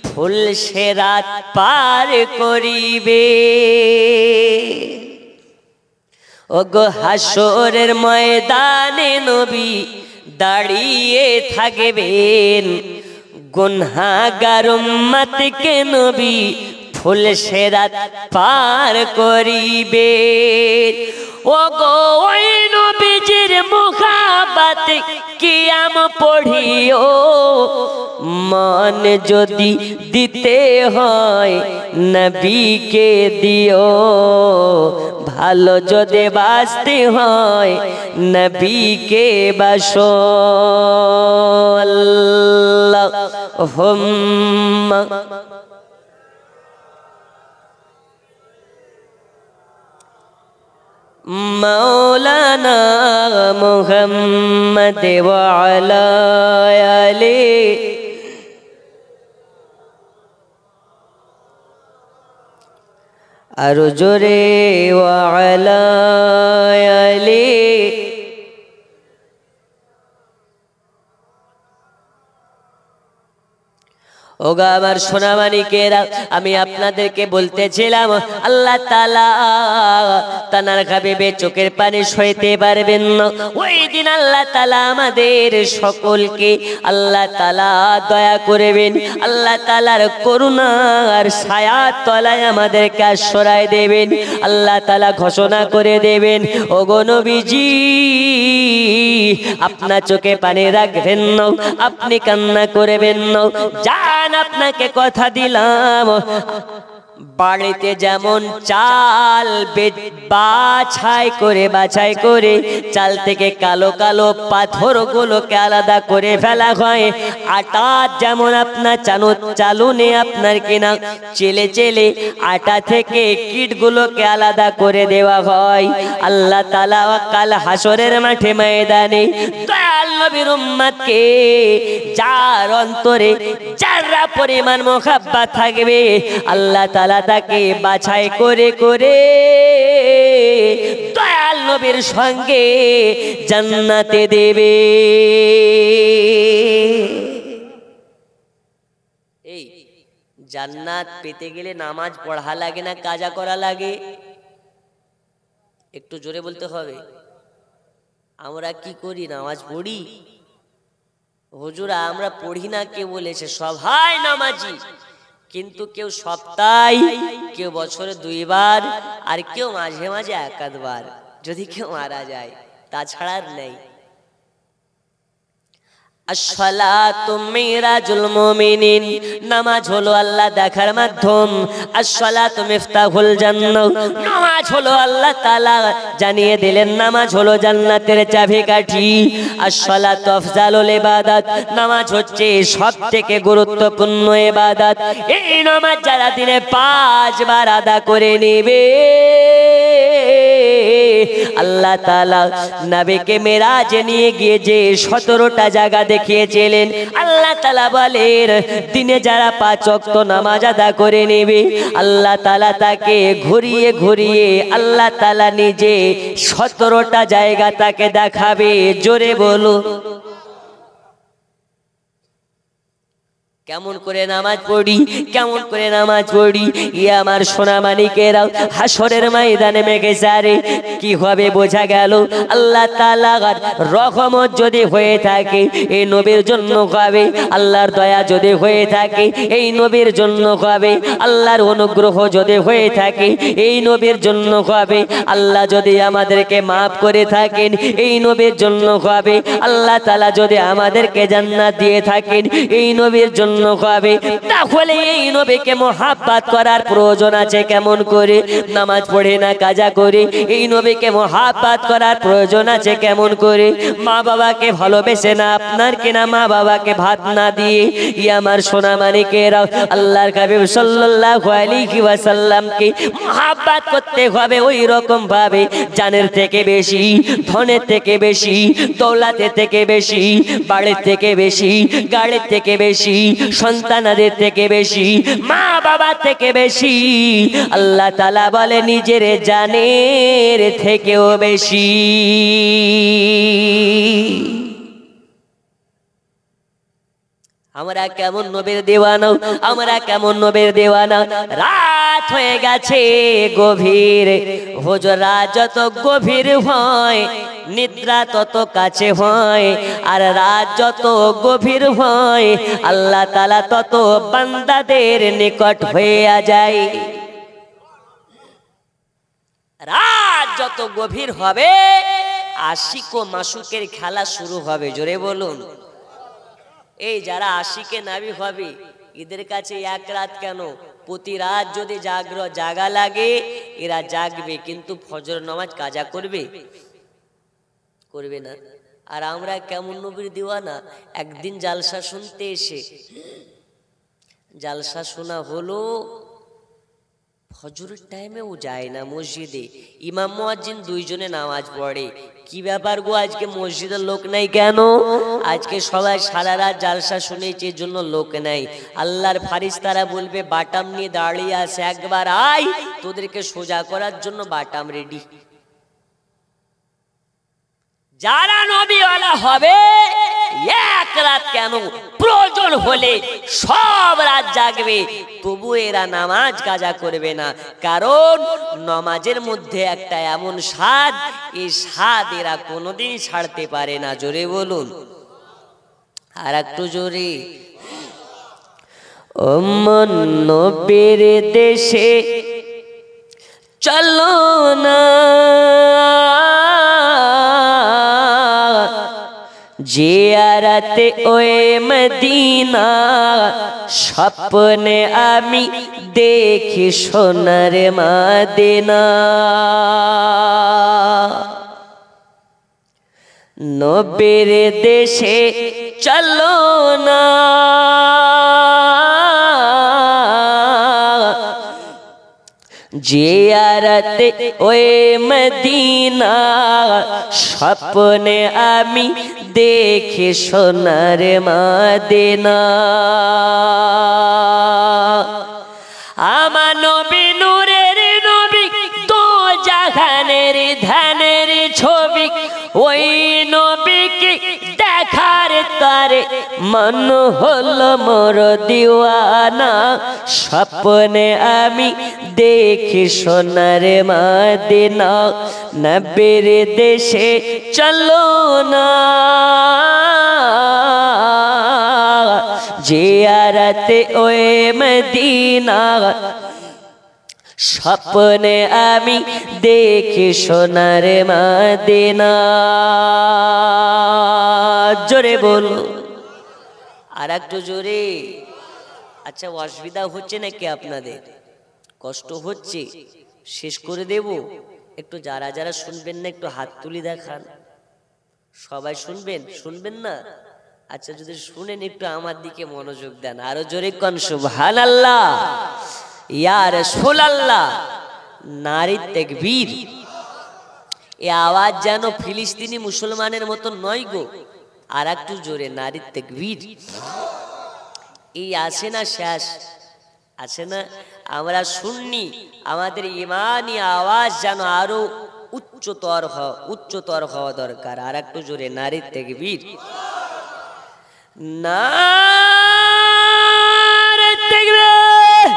ফুলসেরাত পার করিবে। ওগো হাসরের ময়দানে নবী দাঁড়িয়ে থাকবেন, গুনহাগার উম্মতকে নবী ফুলসেরাত পার করিবে। ওগো ওই নবীজির মুহাব্বতে কিয়াম পড়িও। মন যদি দিতে হয় নবীকে দিও, ভালো যদি বাঁচতে হয় নবীকে বাসো। আল্লাহুম্মা মাওলানা মুহাম্মদ ওয়া আলা আলি আরো জোরে ওয়া আলা আলি। ওগো আমার সোনামানিকেরা, আমি আপনাদেরকে বলতেছিলাম আল্লাহ তাআলা তানার হাবিবে চোখের পানি সইতে পারবেন না। ওই দিন আল্লাহ তাআলা আমাদের সকলকে আল্লাহ তাআলা দয়া করবেন, আল্লাহ তাআলার করুণার ছায়ার তলায় আমাদেরকে আশ্রয় দেবেন। আল্লাহ তাআলা ঘোষণা করে দেবেন, ওগো নবীজি আপনার চোখে পানি রাখবেন না, আপনি কান্না করবেন না। জান আপনাকে কথা দিলাম, বাড়িতে যেমন চাল বাছাই করে চাল থেকে কালো কালো পাথরগুলোকে আলাদা করে ফেলা হয়, আটা যেমন আপনার চালুনে আপনার কিনা চেলে চেলে আটা থেকে কীটগুলোকে আলাদা করে দেওয়া হয়। আল্লাহ তাআলা কাল হাসরের মাঠে ময়দানে দয়াল নবীর উম্মতকে যার অন্তরে যারা পরিমাণ মোহাব্বত থাকবে আল্লাহ তাআলা তাকে বাছাই করে করে দয়াল নবীর সঙ্গে জান্নাতে দেবে। এই জান্নাত পেতে গেলে নামাজ পড়া লাগে না কাজা করা লাগে? একটু জোরে বলতে হবে। আমরা কি করি? নামাজ পড়ি। হুজুরা আমরা পড়ি না কে বলেছে? সবাই নামাজি, কিন্তু কেউ সপ্তাহে, কেউ বছরে 2 বার, আর কেউ মাঝে মাঝে 1-8 বার, যদি কেউ মারা যায়, তাছাড়া আর নেই। আসসালাতু মিরাজুল মুমিনিন, নামাজ হলো আল্লাহ দেখার মাধ্যম। আসসালাতু মিফতাহুল জান্নাহ, নামাজ হলো আল্লাহ তাআলা জানিয়ে দিলেন নামাজ হলো জান্নাতের চাবিকাঠি। আসসালাতু আফজালুল ইবাদাত, নামাজ হচ্ছে সবথেকে গুরুত্বপূর্ণ ইবাদত। এই নামাজ যারা দিনে 5 বার আদা করে নেবে আল্লাহ তাআলা নবীকে মেরাজে নিয়ে গিয়ে যে 17টা জায়গা দেখিয়েছিলেন, আল্লাহ তাআলা বলেন দিনে যারা 5 ওয়াক্ত নামাজ আদা করে নেবে আল্লাহ তাআলা তাকে ঘুরিয়ে ঘুরিয়ে আল্লাহ তাআলা নিজে 17টা জায়গা তাকে দেখাবে। জোরে বলো কেমন করে নামাজ পড়ি, কেমন করে নামাজ পড়ি। ইয়া আমার সোনামানিকেরা, হাসরের ময়দানে মেঘে সারে কি হবে বোঝা গেল। আল্লাহ তাআলার রহমত যদি হয়ে থাকে এই নবীর জন্য হবে, আল্লাহর দয়া যদি হয়ে থাকে এই নবীর জন্য হবে, আল্লাহর অনুগ্রহ যদি হয়ে থাকে এই নবীর জন্য হবে, আল্লাহ যদি আমাদেরকে maaf করে থাকেন এই নবীর জন্য হবে, আল্লাহ তাআলা যদি আমাদেরকে জান্নাত দিয়ে থাকেন এই নবীর জন্য হবে। তাহলে এই নবীকে মোহাব্বত করার প্রয়োজন আছে কেমন করে? নামাজ পড়ে না কাজা করে এই নবীকে মোহাব্বত করার প্রয়োজন আছে কেমন করে? মা বাবাকে ভালোবেসে না আপনার কিনা মা বাবাকে ভাত না দিয়ে ইয়া আমার সোনামানিকেরা আল্লাহর হাবিব সাল্লাল্লাহু আলাইহি ওয়াসাল্লামকে মোহাব্বত করতে হবে ওই রকম ভাবে জানের থেকে বেশি, ধনের থেকে বেশি, দৌলতের থেকে বেশি, বাড়ির থেকে বেশি, গাড়ির থেকে বেশি, সন্তানদের থেকে বেশি, মা বাবা থেকে বেশি। আল্লাহ তাআলা বলে নিজের জানের থেকেও বেশি। আমরা কেমন নবীর দেওয়ানা, আমরা কেমন নবীর দেওয়ানা। রাত হয়ে গেছে গভীর, হুজুরা যত গভীর হয় নিদ্রা তত কাছে হয়, আর রাত যত গভীর হয় আল্লাহ তাআলা তত বান্দাদের নিকট হয়ে যায়। রাত যত গভীর হবে আশিক ও মাসুকের খেলা শুরু হবে। জোরে বলুন। এই যারা আশিকে নাবি হবে এদের কাছে 1 রাত কেন, প্রতি রাত যদি জাগা লাগে এরা জাগবে, কিন্তু ফজর নামাজ কাজা করবে করবে না। আর আমরা কেমন নবীর দিওয়ানা, একদিন জালসা শুনতে এসে, জালসা শোনা হলো ফজরের টাইমেও যায় না মসজিদে, ইমাম মুয়াজ্জিন দুইজনে নামাজ পড়ে। কি ব্যাপার গো, আজকে মসজিদের লোক নাই কেন? আজকে সবাই সারা রাত জালসা শুনেছে, এর জন্য লোক নাই। আল্লাহর ফারিস্তারা বলবে বাটাম নিয়ে দাঁড়িয়ে আছে, একবার আয়, তোদেরকে সোজা করার জন্য বাটাম রেডি। যারা নবীওয়ালা হবে এক রাত কেন, প্রয়োজন হলে সব রাত জাগবে, তবু এরা নামাজ কাজা করবে না। কারণ নামাজের মধ্যে একটা এমন স্বাদ, এই স্বাদ এরা কোনোদিন ছাড়তে পারে না। জোরে বলুন, আর একটু জোরে। ওমন নবীর দেশে চলো না, জিয়ারতে ওয়ে মদিনা, স্বপ্নে আমি দেখি সোনার মদিনা। নবীর দেশে চলো না, জিয়ারতে ওয়ে মদিনা, স্বপ্নে আমি দেখি সোনার মদিনা। আমার নবী নূরের নবী, দো জাহানের ধানের ছবি, ওই নবীকে দেখার তারে মন হলো মোর দিওয়ানা। স্বপ্নে আমি দেখি সোনার মদিনা, নবীর দেশে চলো না, জিয়ারতে ওয়ে মদিনা, স্বপ্নে আমি দেখি সোনার মদিনা। জোরে বলো, আর একটু জোরে। আচ্ছা, অসুবিধা হচ্ছে নাকি আপনাদের? কষ্ট হচ্ছে? শেষ করে দেব? একটু যারা যারা শুনবেন না একটু হাত তুলি দেখান। সবাই শুনবেন? শুনবেন না? আচ্ছা, যদি শুনেন একটু আমার দিকে মনোযোগ দেন। আরো জোরে কোন সুবহানাল্লাহ, ইয়া রাসূলুল্লাহ, নারী তাকবীর। এই আওয়াজ যেন ফিলিস্তিনি মুসলমানের মতো নয় গো, আর একটু জোরে, নারী তাকবীর। এই আছে না শেষ, আছে না? আমরা শুননি, আমাদের ইমানি আওয়াজ যেন আরো উচ্চতর হওয়া দরকার। আর একটু জোরে, নারী তাকবীর। নারে তাকবীর,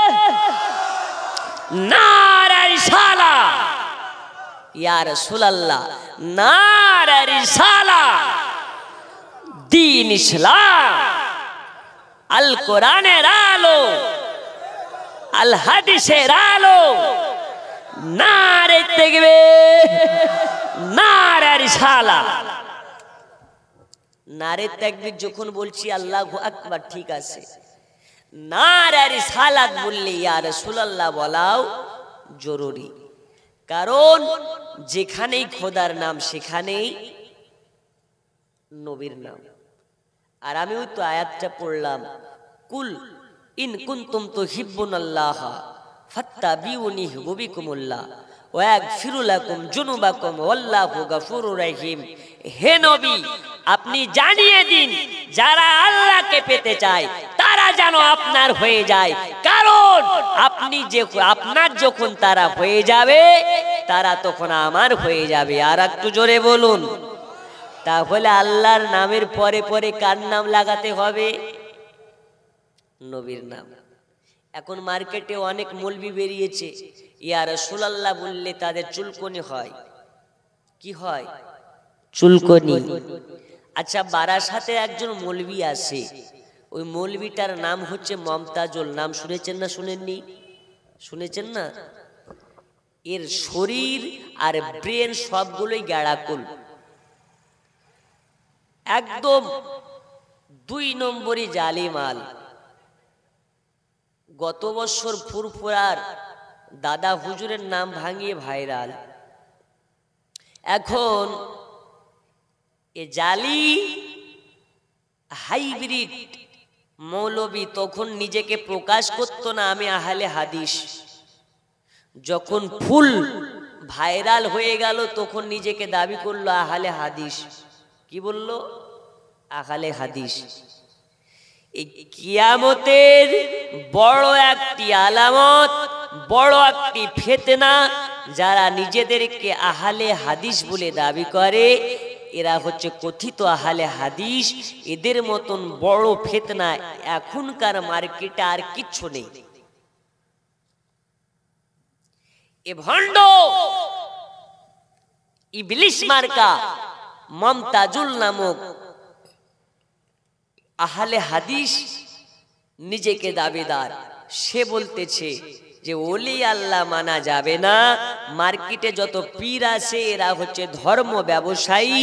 নারে রিসালাত, ইয়া রাসূলুল্লাহ, নারে রিসালাত, দ্বীন ইসলাম, আল কোরআনের আলো, আল হাদিসের আলো, নারে তাকবীর, নারে রিসালাত। নারে তাকবীর যখন বলছি আল্লাহু আকবার, ঠিক আছে, নারে রিসালাত বললে ইয়া রাসূলুল্লাহ বলাও জরুরি। কারণ যেখানেই খোদার নাম সেখানেই নবীর নাম। আর আমি ওই তো আয়াতটা পড়লাম, কুল ইন কুনতুম তুহিব্বুনাল্লাহ ফাত্তাবিউনি ইউহিব্বুকুমুল্লাহ ওয়া ইয়াগফিরু লাকুম যুনুবাকুম ওয়াল্লাহু গফুরুর রহিম। হে নবী, আপনি জানিয়ে দিন যারা আল্লাহকে পেতে চায় তারা যেন আপনার হয়ে যায়। কারণ আপনার যখন তারা হয়ে যাবে, তারা তখন আমার হয়ে যাবে। আর একটু জোরে বলুন। তাহলে আল্লাহর নামের পরে পরে কার নাম লাগাতে হবে? নবীর নাম। এখন মার্কেটে অনেক মৌলবি বেরিয়েছে, ইয়া রাসূলুল্লাহ বললে তাদের চুলকনি হয়। কি হয়? চুলকনি। আচ্ছা, বারাসাতে একজন মৌলবি আছে, ওই মৌলবিটার নাম হচ্ছে মমতাজুল। নাম শুনেছেন না শুনেননি? শুনেছেন না? এর শরীর আর ব্রেন সবগুলোই গ্যাড়াকুল, একদম 2 নম্বরই জালিমাল। গত বছর ফুরফুরার দাদা হুজুরের নাম ভাঙিয়ে ভাইরাল। এখন এ জালি হাইব্রিড মৌলবি তখন নিজেকে প্রকাশ করতো না আমি আহলে হাদিস, যখন ফুল ভাইরাল হয়ে গেল তখন নিজেকে দাবি করলো আহলে হাদিস। কি বলল? আহলে হাদিস। এই কিয়ামতের বড় একটি আলামত, বড় একটি ফিতনা, যারা নিজেদেরকে আহলে হাদিস বলে দাবি করে এরা হচ্ছে কথিত আহলে হাদিস। এদের মতন বড় ফিতনা এখনকার মার্কেটে আর কিচ্ছু নেই। এ ভণ্ড ইবলিস মার্কা মমতাজুল নামক আহলে হাদিস নিজেকে দাবিদার। সে বলতেছে যে ওলি আল্লাহ মানা যাবে না। মার্কেটে যত পীর আছে এরা হচ্ছে ধর্ম ব্যবসায়ী।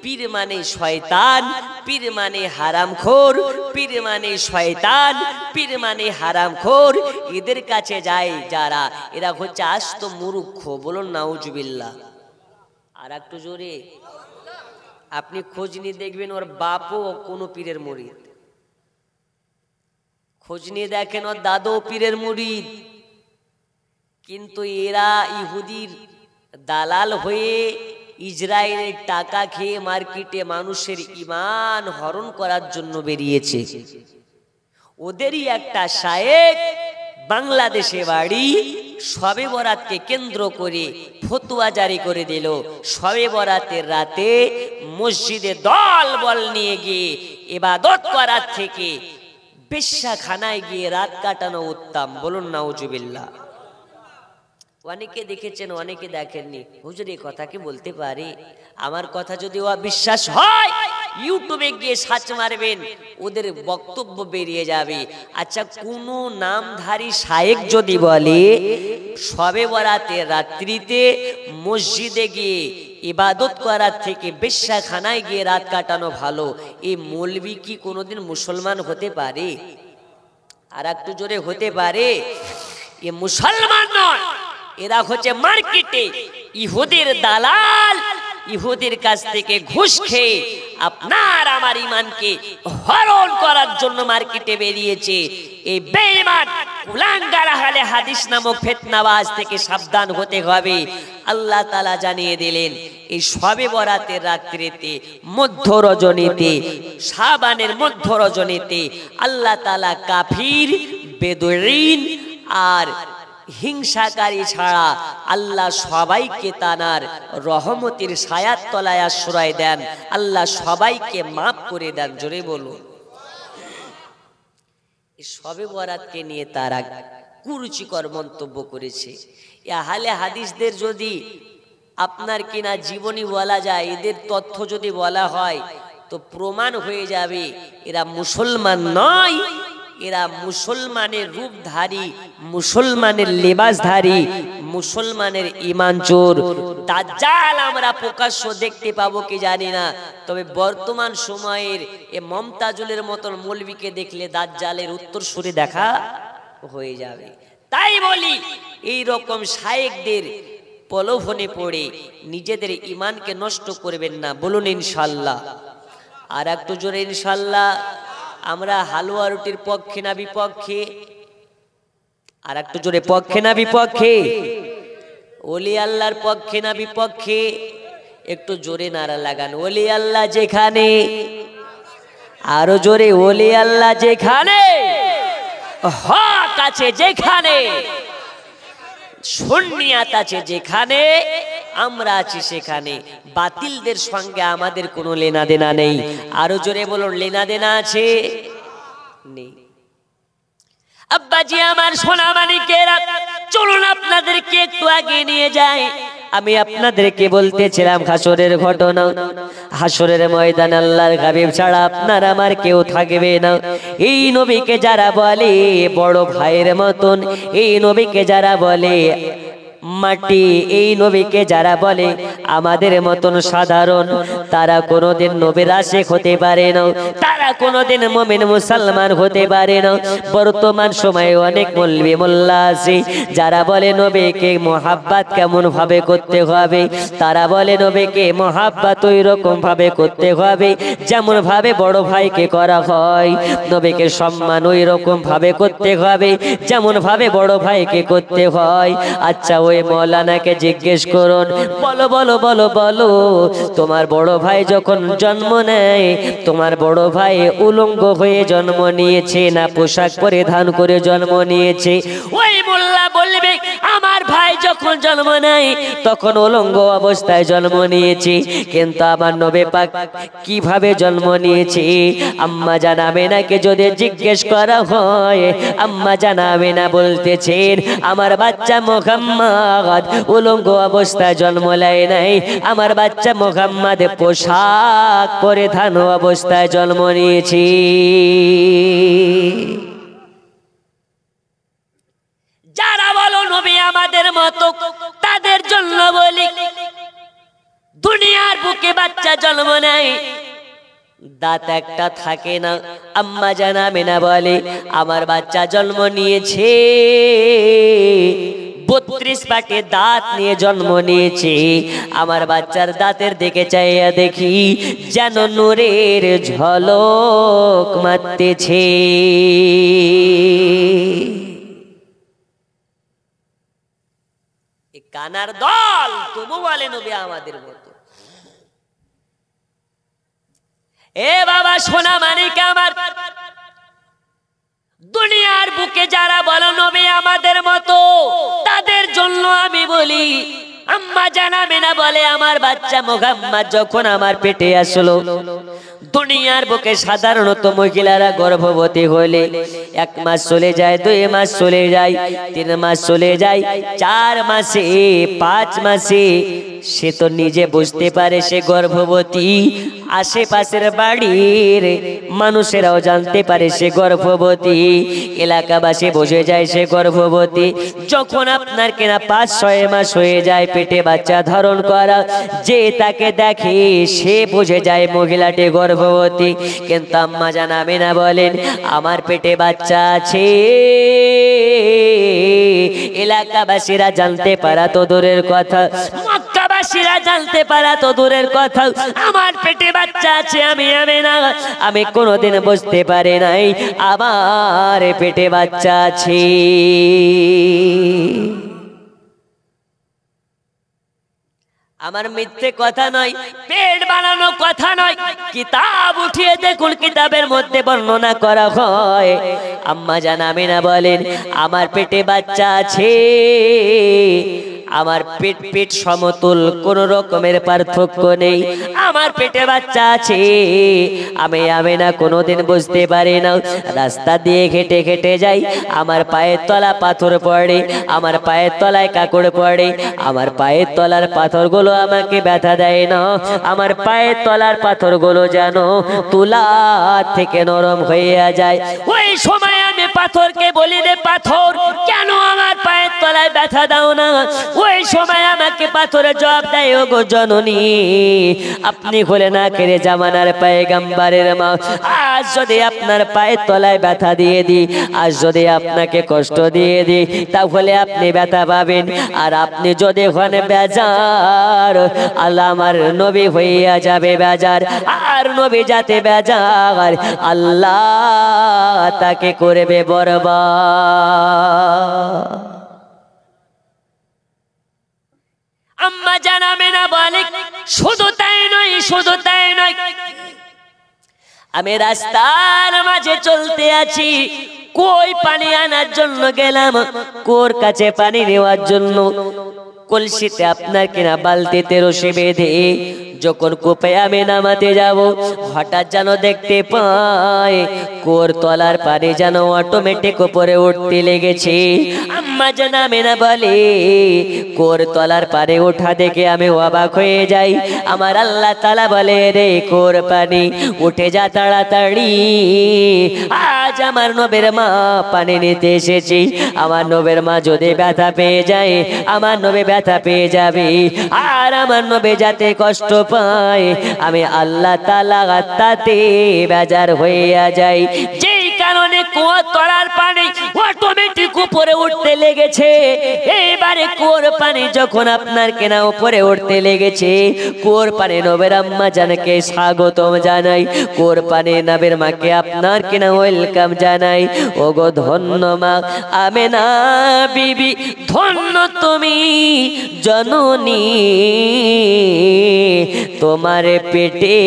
পীর মানে শয়তান, পীর মানে হারামখোর, পীর মানে শয়তান, পীর মানে হারামখোর। এদের কাছে যায় যারা, এরা হচ্ছে আস্ত মূর্খ। বলুন নাউজুবিল্লাহ। আর একটু জোরে। আপনি খোঁজ নিয়ে দেখবেন ওর বাপও কোনো পীরের মুরিদ। খোঁজ নিয়ে দেখেন ওর দাদু পীরের মুরিদ। কিন্তু এরা ইহুদির দালাল হয়ে ইসরায়েলের টাকা খেয়ে মার্কেটে মানুষের ঈমান হরণ করার জন্য বেরিয়েছে। ওদেরই একটা শায়েখ বাংলাদেশে বাড়ি, শবে বরাতকে কেন্দ্র করে ফতোয়া জারি করে দিল শবে বরাতের রাতে মসজিদে দল বল নিয়ে গিয়ে ইবাদত করার থেকে বেশ্যাখানায় গিয়ে রাত কাটানো উত্তম। বলুন নাউজুবিল্লাহ। অনেকে দেখেছেন, অনেকে দেখেননি। হুজুর এই কথা কি বলতে পারে? আমার কথা যদি অবিশ্বাস হয় ইউটিউবে গিয়ে সার্চ মারবেন, ওদের বক্তব্য বেরিয়ে যাবে। আচ্ছা, কোন নামধারী শায়েখ যদি বলে শবে বরাতের রাত্রিতে মসজিদে গিয়ে ইবাদত করার থেকে বেশ্যাখানায় গিয়ে রাত কাটানো ভালো, এই মৌলবি কি কোনোদিন মুসলমান হতে পারে? আর একটু জোরে, হতে পারে? এ মুসলমান নয়, এরা হচ্ছে মার্কেটে ইহুদির দালাল। ইহুদির কাছ থেকে ঘুষ খেয়ে আপনার আমার ঈমানকে হরণ করার জন্য মার্কেটে বেরিয়েছে। এই বেঈমান কুলাঙ্গার আহলে হাদিস নামক ফিতনাবাজ থেকে সাবধান হতে হবে। আল্লাহ তাআলা জানিয়ে দিলেন এই শবে বরাতের রাত্রিতে মধ্য রজনীতে, শাবানের মধ্য রজনীতে আল্লাহ তাআলা কাফির, বেদুইন আর হিংসাকারী ছাড়া আল্লাহ সবাইকে তানার রহমতের ছায়ার তলায় আশ্রয় দেন। আল্লাহ সবাইকে মাফ করে দেন। জোরে বলুন। শবে বরাতকে নিয়ে তারা কুরুচিকর মন্তব্য করেছে। আহলে হাদিসদের যদি আপনার কিনা জীবনী বলা যায়, এদের তথ্য যদি বলা হয় তো প্রমাণ হয়ে যাবে এরা মুসলমান নয়। এরা মুসলমানের রূপধারী, মুসলমানের লেবাসধারী, মুসলমানের ঈমান চোর। দাজ্জাল আমরা প্রকাশ্য দেখতে পাবো কি জানি না, তবে বর্তমান সময়ের এ মমতাজুলের মতন মৌলবীকে দেখলে দাজ্জালের উত্তরসূরি দেখা হয়ে যাবে। তাই বলি এই রকম শায়েখদের প্রলোভনে পড়ে নিজেদের ঈমানকে নষ্ট করবেন না। বলুন ইনশাআল্লাহ। আর একটু জোরে ইনশাআল্লাহ। আমরা হালুয়া রুটির পক্ষে না বিপক্ষে? আর একটু জোরে, পক্ষে না বিপক্ষে? ওলি আল্লাহর পক্ষে না বিপক্ষে? একটু জোরে নারা লাগান। ওলি আল্লাহ যেখানে, আরো জোরে, ওলি আল্লাহ যেখানে, হক আছে যেখানে, সুন্নিয়াত আছে যেখানে, আমরা আছি সেখানে। বাতিলদের সঙ্গে আমাদের কোনো লেনা দেনা নেই। আরো জোরে বলুন, লেনা দেনা আছে? নেই। আব্বাজি আমার, সোনা মানিকেরা, চলুন আপনাদেরকে একটু আগে নিয়ে যাই। আমি আপনাদেরকে বলতেছিলাম হাসরের ঘটনা। হাসরের ময়দান আল্লাহর হাবিব ছাড়া আপনার আমার কেউ থাকবে না। এই নবীকে যারা বলে বড় ভাইয়ের মতন, এই নবীকে যারা বলে মাটি। এই নবীকে যারা বলে আমাদের মতন সাধারণ, তারা কোনোদিন নবীর আশিক হতে পারে না, তারা কোনোদিন মুমিন মুসলমান হতে পারে না। বর্তমান সময়ে অনেক মৌলবি মোল্লা আছে যারা বলে নবীকে মোহাব্বত কেমন ভাবে করতে হবে, তারা বলে নবীকে মোহাব্বত ওই রকম ভাবে করতে হবে যেমন ভাবে বড় ভাইকে করা হয়, নবীকে সম্মান ওই রকম ভাবে করতে হবে যেমন ভাবে বড় ভাইকে করতে হয়। আচ্ছা ওই মৌলানাকে জিজ্ঞেস করুন, বলো বলো বলো বলো, তোমার বড় ভাই যখন জন্ম নেয়, তোমার বড় ভাই উলঙ্গ হয়ে জন্ম নিয়েছে না পোশাক পরিধান করে জন্ম নিয়েছে? ওই মোল্লা বলবে আমার ভাই যখন জন্ম নেয় তখন উলঙ্গ অবস্থায় জন্ম নিয়েছে, কিন্তু আমার নবী পাক কিভাবে জন্ম নিয়েছে? আম্মা জান আমেনাকে যদি জিজ্ঞেস করা হয়, আম্মা জান আমেনা বলতেছেন আমার বাচ্চা মুহাম্মদ উলঙ্গ অবস্থায় জন্ম নেয় নাই, আমার বাচ্চা মুহাম্মদ পোশাক পরিধান অবস্থায় জন্ম নিয়েছে। যারা বলো নবী আমাদের মতো, তাদের জন্য বলি দুনিয়ার বুকে বাচ্চা জন্ম নেয় দাঁত একটা থাকে না, আম্মা জান আমেনা বলে আমার বাচ্চা জন্ম নিয়েছে 32 পাটে দাঁত নিয়ে জন্ম নিয়েছে, আমার বাচ্চার দাঁতের দিকে চাইয়া দেখি যেন নূরের ঝলক মারতেছে। কানার দল তবু বলে নবী আমাদের মতো। এ বাবা সোনা মানিক আমার, দুনিয়ার বুকে যারা বলো নবী আমাদের মতো, তাদের জন্য আমি বলি আম্মা জান আমেনা বলে আমার বাচ্চা মুহাম্মদ যখন আমার পেটে আসলো, দুনিয়ার বুকে সাধারণত মহিলারা গর্ভবতী হলে 1 মাস চলে যায়, 2 মাস চলে যায়, 3 মাস চলে যায়, 4 মাসে 5 মাসে সে তো নিজে বুঝতে পারে সে গর্ভবতী, আশেপাশের বাড়ির মানুষেরাও জানতে পারে সে গর্ভবতী, এলাকাবাসী বুঝে যায় সে গর্ভবতী। যখন আপনার কিনা 5-6 মাস হয়ে যায় পেটে বাচ্চা ধারণ করা, যে তাকে দেখে সে বুঝে যায় মহিলাটি গর্ভবতী। কিন্তু আম্মা জান আমেনা বলেন আমার পেটে বাচ্চা আছে, এলাকাবাসীরা জানতে পারা তো দূরের কথা, মক্কাবাসীরা জানতে পারা তো দূরের কথা, আমার পেটে বাচ্চা আছে আমি আমেনা, আমি কোনোদিন বুঝতে পারি নাই আমার পেটে বাচ্চা আছে। আমার মিথ্যে কথা নয়, পেট বানানো কথা নয়, কিতাব উঠিয়ে দেখুন কিতাবের মধ্যে বর্ণনা করা হয়। আম্মা জান আমেনা বলেন আমার পেটে বাচ্চা আছে, আমার পেট সমতুল, কোন রকমের পার্থক্য নেই, আমার পেটে বাচ্চা আছে। আমি আমেনা কোনোদিন বুঝতে পারি না, রাস্তা দিয়ে হেঁটে হেঁটে যাই, আমার পায়ের তলা পাথর পড়ে, আমার পায়ের তলায় কাকড় পড়ে, আমার পায়ের তলার পাথরগুলো আমাকে ব্যথা দেয় না, আমার পায়ের তলার পাথরগুলো যেন তুলা থেকে নরম হয়ে যায়। ওই সময় আমি পাথরকে বলি রে পাথর কেন আমার পায়ের তলায় ব্যথা দাও না? ওই সময় আমাকে পাথরে জবাব দেয় ও গো জননী, আপনি হলেন আখেরে জামানার পয়গম্বরের মা, আজ যদি আপনার পায়ের তলায় ব্যথা দিয়ে দিই, আজ যদি আপনাকে কষ্ট দিয়ে দিই, তাহলে আপনি ব্যথা পাবেন, আর আপনি যদি ওখানে বেজার, আল্লাহ আমার নবী হইয়া যাবে বেজার, আর নবী যাতে বেজার আল্লাহ তাকে করবে বরবাদ। আম্মা জান আমেনা বলে শুধু তাই নয়, শুধু তাই নয়, আমি রাস্তার মাঝে চলতে আছি, কই পানি আনার জন্য গেলাম, কোর কাছে পানি নেওয়ার জন্য, কলসিতে আপনার কিনা বালতিতে রশি বেঁধে যখন কূপে আমি নামাতে যাব হঠাৎ যেন দেখতে পাই কুয়োর তলার পানি যেন অটোমেটিক উপরে উঠতে লেগেছে। আম্মা জান আমেনা বলে কুয়োর তলার পানি ওঠা দেখে আমি অবাক হয়ে যাই। আমার আল্লাহ তাআলা বলে রে কুয়োর পানি উঠে যা তাড়াতাড়ি, আজ আমার নবীর মা পানি নিতে এসেছি। আমার নবীর মা যদি ব্যথা পেয়ে যায় আমার নবী ব্যথা পেয়ে যাবে, আর আমার নবী যাতে কষ্ট পায় আমি আল্লাহ তাআলা তাতে বেজার হইয়া যাই। যেই কারণে কুয়োর তলার পানি অটোমেটিক উপরে উঠতে লেগেছে। এইবারে কুয়োর পানি যখন আপনার কেনা উপরে উঠতে লেগেছে, কুয়োর পানি নবীর আম্মা জানকে স্বাগতম জানাই, কুয়োর পানি নবীর মাকে আপনার কেনা ওয়েলকাম জানাই। ওগো ধন্য মা আমেনা বিবি, ধন্য তুমি জননী, তোমার পেটে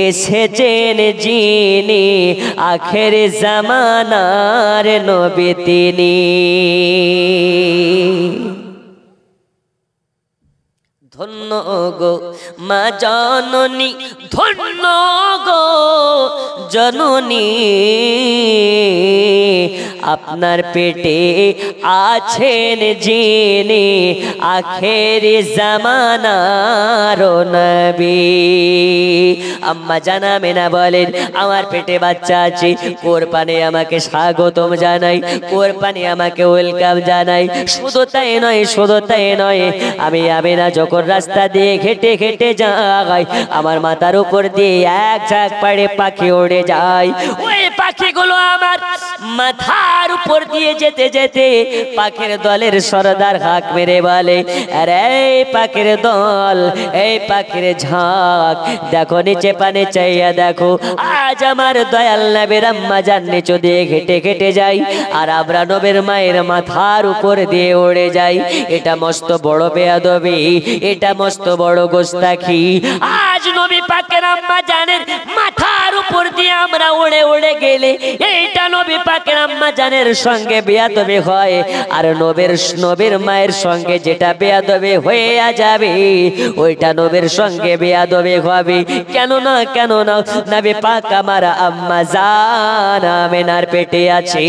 এসেছেন যিনি আখের জামানার নবী তিনি। ধন্য গো মা জননী, ধন্য গো জননী, আপনার পেটে আছেন যিনি আখের জামানার নবী। আম্মা জান আমেনা বলেন আমার পেটে বাচ্চা আছে, কুয়োর পানি আমাকে স্বাগতম জানাই, কুয়োর পানি আমাকে ওয়েলকাম জানাই। শুধু তাই নয়, শুধু তাই নয়, আমি আমেনা যখন রাস্তা দিয়ে হেঁটে হেঁটে যাই আমার মাথার উপর দিয়ে এক ঝাঁক পাড়ে পাখি উড়ে যায়। ওই পাখিগুলো আমার মাথার উপর দিয়ে যেতে যেতে পাখির দলের সরদার হাঁক মেরে বলে আরে পাখির দল, এই পাখির ঝাঁক দেখো নিচে পানে চাইয়া দেখো, আজ আমার দয়াল নবীর আম্মা জান নিচু দিয়ে হেঁটে হেঁটে যাই আর আমরা নবীর মায়ের মাথার উপর দিয়ে উড়ে যাই। এটা মস্ত বড় বেয়াদবি, এটা মস্ত বড় গোস্তাখি। আজ নবী পাকের আম্মা জানের মাথার উপর দিয়ে আমরা উড়ে উড়ে গেলে এইটা নবী পাকের আম্মা জানের সঙ্গে বেয়াদবি হয়, আর নবীর মায়ের সঙ্গে যেটা বেয়াদবি হয়ে যাবে ওইটা নবীর সঙ্গে বেয়াদবি হবে। কেন না, কেন না, নবী পাক আমার আম্মা জান আমেনার পেটে আছে।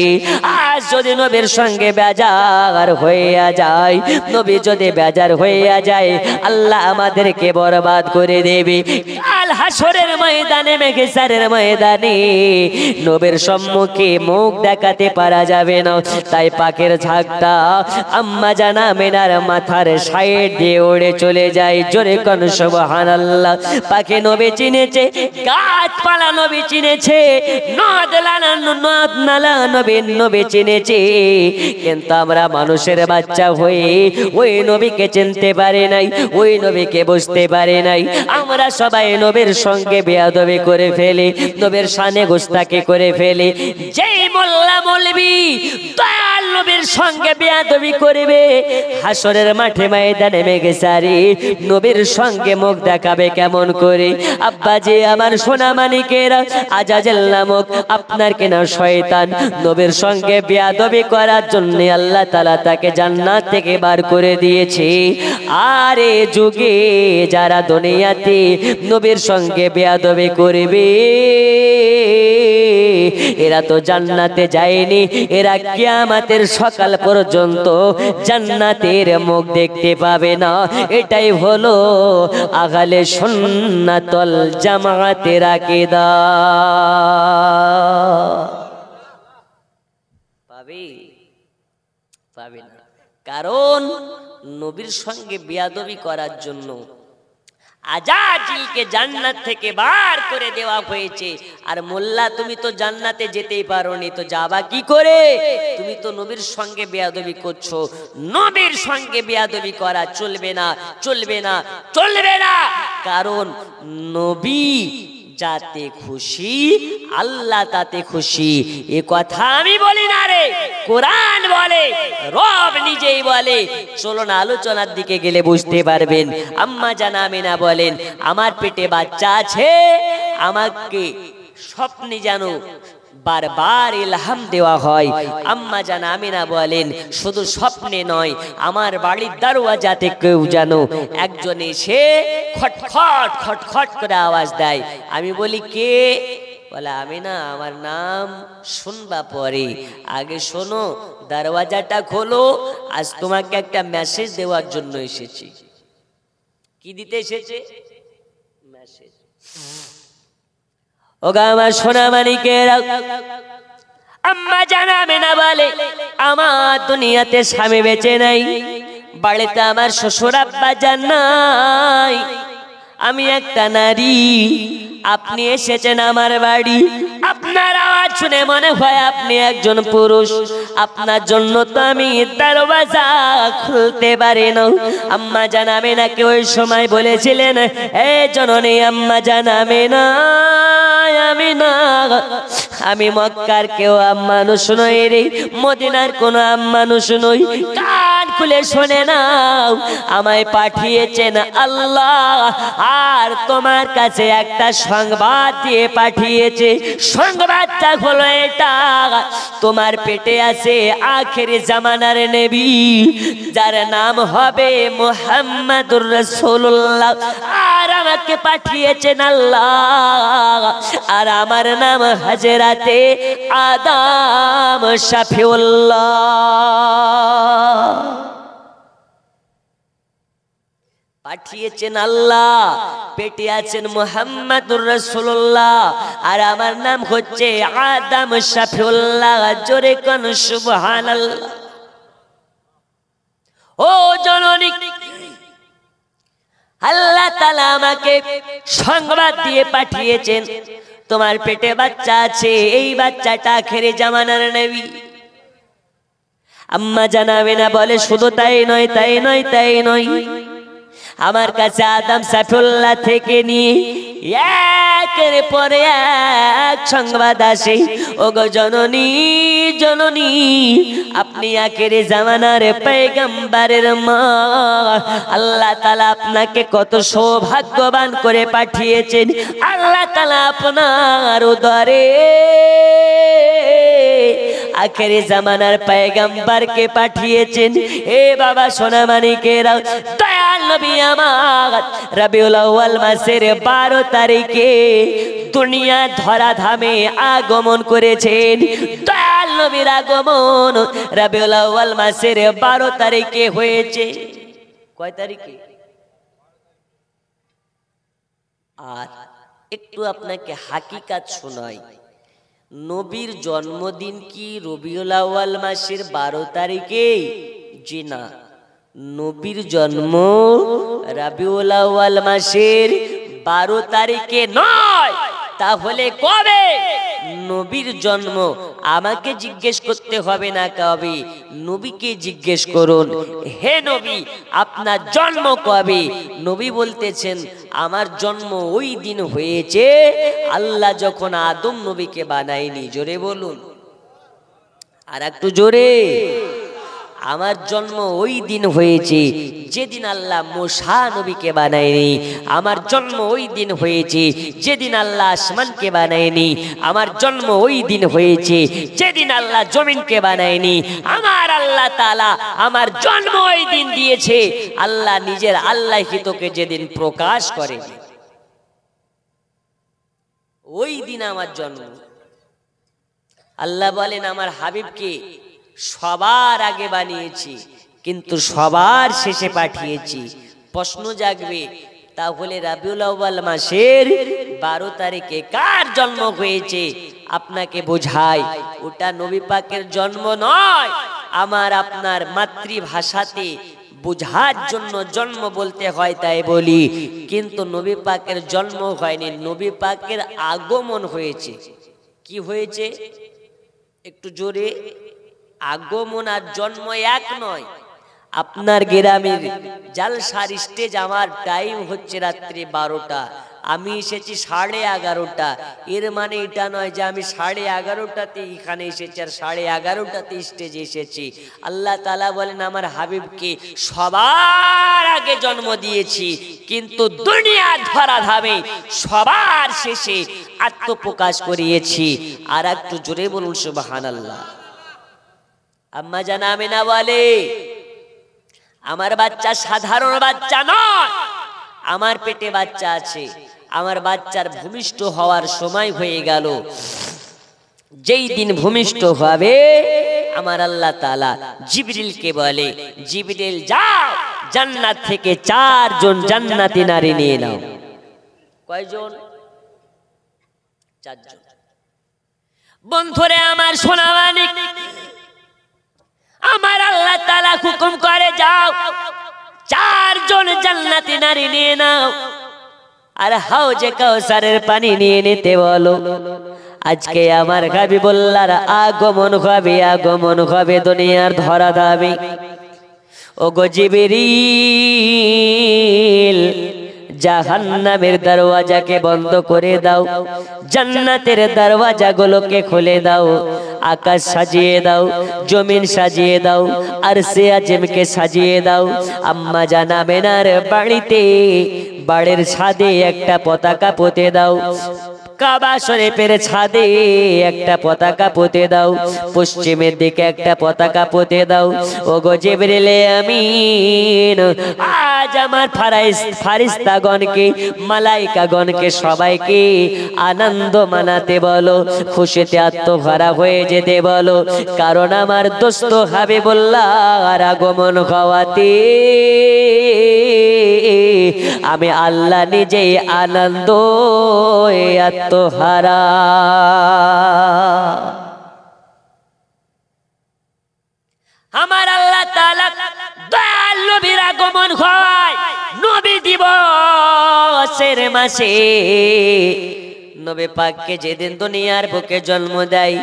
আজ যদি নবীর সঙ্গে বেজার হয়ে যায়, নবী যদি বেজার হয়ে যায় আল্লাহ আমাদেরকে বরবাদ করে দেবে। কাল হাসরের ময়দানে, মেঘেসারের ময়দানে নবীর সম্মুখে মুখ দেখাতে পারা যাবে না। তাই পাকের ঝাঁকটা আম্মা জান আমেনার মাথার সাইড দিয়ে উড়ে চলে যায়। জোরে কোন সুবহানাল্লাহ। পাখি নবী চিনেছে, গাছপালা নবী চিনেছে, নদ নালা নবী চিনেছে, কিন্তু আমরা মানুষের বাচ্চা হয়ে ওই নবীকে চিনতে পারি নাই, ওই নবীকে বুঝতে পারি নাই। আমরা সবাই নবীর সঙ্গে বেয়াদবি করে ফেলি, নবীর শানে গোস্তাকি করে ফেলি। যেই মোল্লা মৌলবি দয়াল নবীর সঙ্গে বেয়াদবি করবে হাসরের মাঠে ময়দানে মেঘেসারি নবীর সঙ্গে মুখ দেখাবে কেমন করে? আব্বাজি আমার সোনা মানিকেরা, আজাজেল নামক আপনার কেনা শয়তান নবীর সঙ্গে বেয়াদবি করার জন্য আল্লাহ তাআলা তাকে জান্নাত থেকে বার করে দিয়েছে। আর এ যুগে যারা দুনিয়াতে নবীর সঙ্গে বেয়াদবি করবে এরা তো জান্নাতে যায়নি, এরা কিয়ামতের সকাল পর্যন্ত জান্নাতের মুখ দেখতে পাবে না। এটাই হলো আহলে সুন্নাতুল জামাতের আকীদা। পাবে না, কারণ নবীর সঙ্গে বেয়াদবি করার জন্য আজাজিলকে জান্নাত থেকে বার করে দেওয়া হয়েছে। আর মোল্লা তুমি তো জান্নাতে যেতেই পারোনি, তো যাবা কি করে? তুমি তো নবীর সঙ্গে বেয়াদবি করছো। নবীর সঙ্গে বেয়াদবি করা চলবে না, চলবে না, চলবে না, কারণ নবী যাতে খুশি আল্লাহ তাতে খুশি। এ কথা আমি বলি না রে, কোরআন বলে, রব নিজেই বলে। চলো না আলোচনার দিকে গেলে বুঝতে পারবেন। আম্মা জান আমেনা বলেন আমার পেটে বাচ্চা আছে, আমাকে স্বপ্নে জানো বারবার ইলহাম দেওয়া হয়। আম্মা জান আমিনা বলেন শুধু স্বপ্নে নয়, আমার বাড়ির দরওয়াজাতে কেউ যেন একজন এসে খটখট খটখট করে আওয়াজ দেয়। আমি বলি কে? বলে আমিনা, আমার নাম শুনবা পরে, আগে শোনো, দরওয়াজাটা খোলো, আজ তোমাকে একটা মেসেজ দেওয়ার জন্য এসেছি। কি দিতে এসেছে? মেসেজ। ওগো আমার সোনা মানিকেরা, আম্মা জানাবে না বলে আমার দুনিয়াতে স্বামী বেঁচে নাই, বাড়িতে আমার শ্বশুর আব্বা জান নাই, আমি একটা নারী, আপনি এসেছেন আমার বাড়ি, আপনার আওয়াজ শুনে মনে হয় আপনি একজন পুরুষ, আপনার জন্য তো আমি দরওয়াজা খুলতে পারি না। আম্মা জানাবে না কে ওই সময় বলেছিলেন, এ জননী আম্মা জানাবে না, আমি মক্কার কেউ মানুষ নই রে, মদিনার কোন মানুষ নই, কান খুলে শুনে নাও, আমায় পাঠিয়েছেন আল্লাহ, আর তোমার কাছে একটা সংবাদ দিয়ে পাঠিয়েছে। সংবাদটা হলো এটা, তোমার পেটে আছে আখেরি জামানার নবী, যার নাম হবে মুহাম্মাদুর রাসূলুল্লাহ, আর আমাকে পাঠিয়েছেন আল্লাহ, আর আমার নাম হযরতে আদম শফিউল্লাহ। পাঠিয়েছেন আল্লাহ, পেটে আছেন মুহাম্মাদুর রাসূলুল্লাহ, আর আমার নাম হচ্ছে আদম শফিউল্লাহ। জোরে কোন সুবহানাল্লাহ। ও জননী, আল্লাহ তাআলা আমাকে সংবাদ দিয়ে পাঠিয়েছেন, তোমার পেটে বাচ্চা আছে, এই বাচ্চাটা আখেরি জামানার নবী। আম্মা জানাবে না বলে শুধু তাই নয়, তাই নয়, তাই নয়, আমার কাছে আদম শফিউল্লাহ থেকে নিয়ে একের পরে এক সংবাদ আসে। ওগো জননী, জননী, আপনি আখেরি জামানার পয়গম্বরের মা, আল্লাহ তাআলা আপনাকে কত সৌভাগ্যবান করে পাঠিয়েছেন। আল্লাহ তাআলা আপনার উদরে আখেরি জামানার পয়গম্বরকে পাঠিয়েছেন। এ বাবা সোনা মানিকেরা, দয়াল নবী আমার রবিউল আউয়াল মাসের 12 তারিখে দুনিয়া ধরাধামে আগমন করেছেন। দয়াল নবীর আগমন রবিউল আউয়াল মাসের 12 তারিখে হয়েছে। কয় তারিখে? আর একটু আপনাকে হাকিকাত শোনাই, নবীর জন্মদিন কি রবিউল আউয়াল মাসের 12 তারিখে? জি না, নবীর জন্ম রবিউল আউয়াল মাসের 12 তারিখে নয়। তাহলে কবে নবীর জন্ম? আমাকে জিজ্ঞেস করতে হবে না, কবে? নবীকে জিজ্ঞেস করুন, হে নবী আপনার জন্ম কবে? নবী বলতেছেন আমার জন্ম ওই দিন হয়েছে আল্লাহ যখন আদম নবীকে বানায়নি। জোরে বলুন, আর একটু জোরে। আমার জন্ম ওই দিন হয়েছে যেদিন আল্লাহ মুসা নবীকে বানায়নি। আমার জন্ম ওই দিন হয়েছে যেদিন আল্লাহ আসমানকে বানায়নি। আমার জন্ম ওই দিন হয়েছে যেদিন আল্লাহ জমিনকে বানায়নি। আমার আল্লাহ তাআলা আমার জন্ম ওই দিন দিয়েছে আল্লাহ নিজের আল্লাহিতকে যেদিন প্রকাশ করে, ওই দিন আমার জন্ম। আল্লাহ বলেন আমার হাবিবকে সবার আগে বানিয়েছি কিন্তু সবার শেষে পাঠিয়েছি। প্রশ্ন জাগবে, তাহলে রবিউল আউয়াল মাসের 12 তারিখে কার জন্ম হয়েছে? আপনাকে বোঝায় ওটা নবী পাকের জন্ম নয়, আমার আপনার মাতৃভাষাতে বুঝার জন্য জন্ম বলতে হয় তাই বলি, কিন্তু নবী পাকের জন্ম হয়নি, নবী পাকের আগমন হয়েছে। কি হয়েছে? একটু জোরে। আগমন আর জন্ম এক নয়। আপনার গ্রামের জালসার স্টেজ আমার টাইম হচ্ছে রাত্রি 12টা, আমি এসেছি 11:30। এর মানে এটা নয় যে আমি 11:30টাতে এখানে এসেছি আর 11:30টাতে স্টেজে এসেছি। আল্লাহ তাআলা বলেন আমার হাবিবকে সবার আগে জন্ম দিয়েছি কিন্তু দুনিয়া ধরা ধামে সবার শেষে আত্মপ্রকাশ করিয়েছি। আর একটু জোরে বলুন সুবহানাল্লাহ। আম্মা জান আমিনা বলে, আমার বাচ্চা সাধারণ বাচ্চা নয়, আমার পেটে বাচ্চা আছে। আমার বাচ্চার ভূমিষ্ঠ হওয়ার সময় হয়ে গেল। যেই দিন ভূমিষ্ঠ হবে, আমার আল্লাহ তাআলা জিবরিলকে বলে, জিবরিল যাও জান্নাত থেকে 4 জন জান্নাতি নারী নিয়ে নাও। কয়জন? 4 জন। বন্ধুরে আমার সোনা মানিক, আমার আল্লাহ তাআলা হুকুম করে যাও 4 জন জান্নাতি নারী নিয়ে নাও, আর হাউজে কাউসারের পানি নিয়ে নিতে বলো। আজকে আমার হাবিবুল্লাহর আগমন হবে দুনিয়ার ধরা ধামে। ওগো জিবরিল, জাহান্নামের দরওয়াজাকে বন্ধ করে দাও, জান্নাতের দরওয়াজাগুলোকে খুলে দাও, আকাশ সাজিয়ে দাও, জমিন সাজিয়ে দাও, আরশে আজমকে সাজিয়ে দাও। আম্মা জান আমিনার বাড়িতে বাড়ির ছাদে একটা পতাকা পুঁতে দাও, কাবা শরীফের ছাদে একটা পতাকা পুঁতে দাও, পশ্চিমের দিকে একটা পতাকা পুঁতে দাও। ওগো জিবরিল আমিন, আজ আমার ফারিস্তাগণকে, মালাইকাগণকে সবাইকে আনন্দ মানাতে বলো, খুশিতে আত্মভরা হয়ে যেতে বলো, কারণ আমার দোস্ত হাবিবুল্লাহর আগমন হওয়াতে আমি আল্লাহ নিজেই আনন্দ আত্মহারা। আমার আল্লাহ তাআলা দয়াল নবীর আগমন হয় নবী দিবসের মাসে। নবী পাককে যেদিন দুনিয়ার বুকে জন্ম দেয়,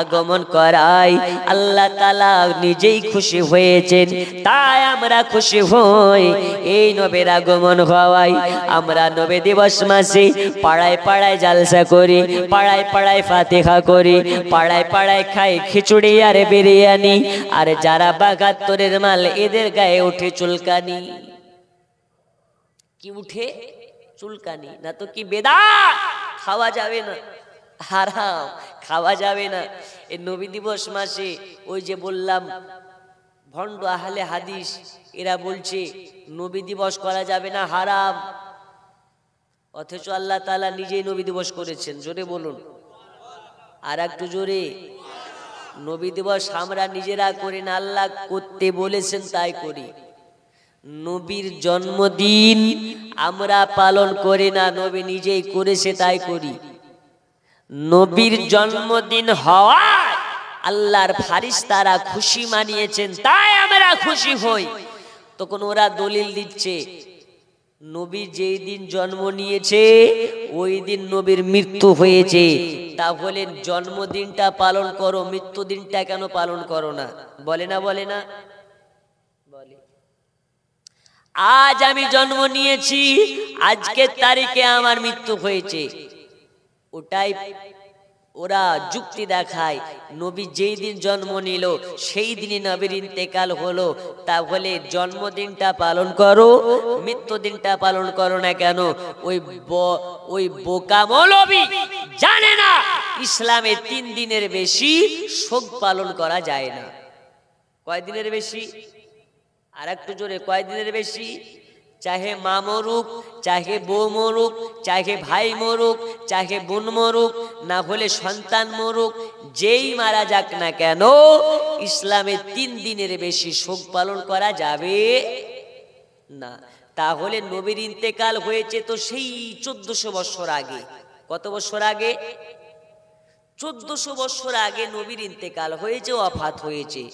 আগমন করায়, আল্লাহ তাআলা নিজেই খুশি হয়েছেন, তাই আমরা খুশি হই। এই নবীর আগমন হওয়ায় আমরা নবী দিবস মাসে পাড়ায় পাড়ায় জালসা করি, পাড়ায় পাড়ায় ফাতিহা করি, পাড়ায় পাড়ায় খাই খিচুড়ি আর বিরিয়ানি। আর যারা ৭২-এর মাল, এদের গায়ে উঠে চুলকানি। কি উঠে? চুলকানি। না তো কি বেদাত, খাওয়া যাবে না, হারাম, খাওয়া যাবে না। এই নবী দিবস মাসে ওই যে বললাম ভণ্ড আহলে হাদিস, এরা বলছে নবী দিবস করা যাবে না, হারাম। অথচ আল্লাহ তাআলা নিজেই নবী দিবস করেছেন। জোরে বলুন, আর একটু জোরে। নবী দিবস আমরা নিজেরা করি না, আল্লাহ করতে বলেছেন তাই করি। নবীর জন্মদিন আমরা পালন করি না, নবী নিজেই করেছে তাই করি। নবীর জন্মদিন হওয়ায় আল্লাহর ফারিস্তারা খুশি মানিয়েছেন, তাই আমরা খুশি হই। তখন ওরা দলিল দিচ্ছে, নবী যেই দিন জন্ম নিয়েছে ওই দিন নবীর মৃত্যু হয়েছে, তাহলে জন্মদিনটা পালন করো, মৃত্যু দিনটা কেন পালন করো না? বলে না, বলে না? বলে। আজ আমি জন্ম নিয়েছি, আজকের তারিখে আমার মৃত্যু হয়েছে, ওটাই ওরা যুক্তি দেখায়। নবী যেই দিন জন্ম নিল সেই দিনই নবীর ইন্তেকাল হলো, তাহলে জন্মদিনটা পালন করো, মৃত্যু দিনটা পালন করো না কেন? ওই বোকা মৌলবী জানে না ইসলামে 3 দিনের বেশি শোক পালন করা যায় না। কয় দিনের বেশি? আর একটু জোরে, কয় দিনের বেশি? চাহে মা মরুক, চাহে বউ মরুক, চাহে ভাই মরুক, চাহে বোন মরুক, না হলে সন্তান মরুক, যেই মারা যাক না কেন, ইসলামে 3 দিনের বেশি শোক পালন করা যাবে না। তাহলে নবীর ইন্তেকাল হয়েছে তো সেই 1400 বছর আগে। কত বছর আগে? 1400 বছর আগে নবীর ইন্তেকাল হয়েছে, ওয়াফাত হয়েছে।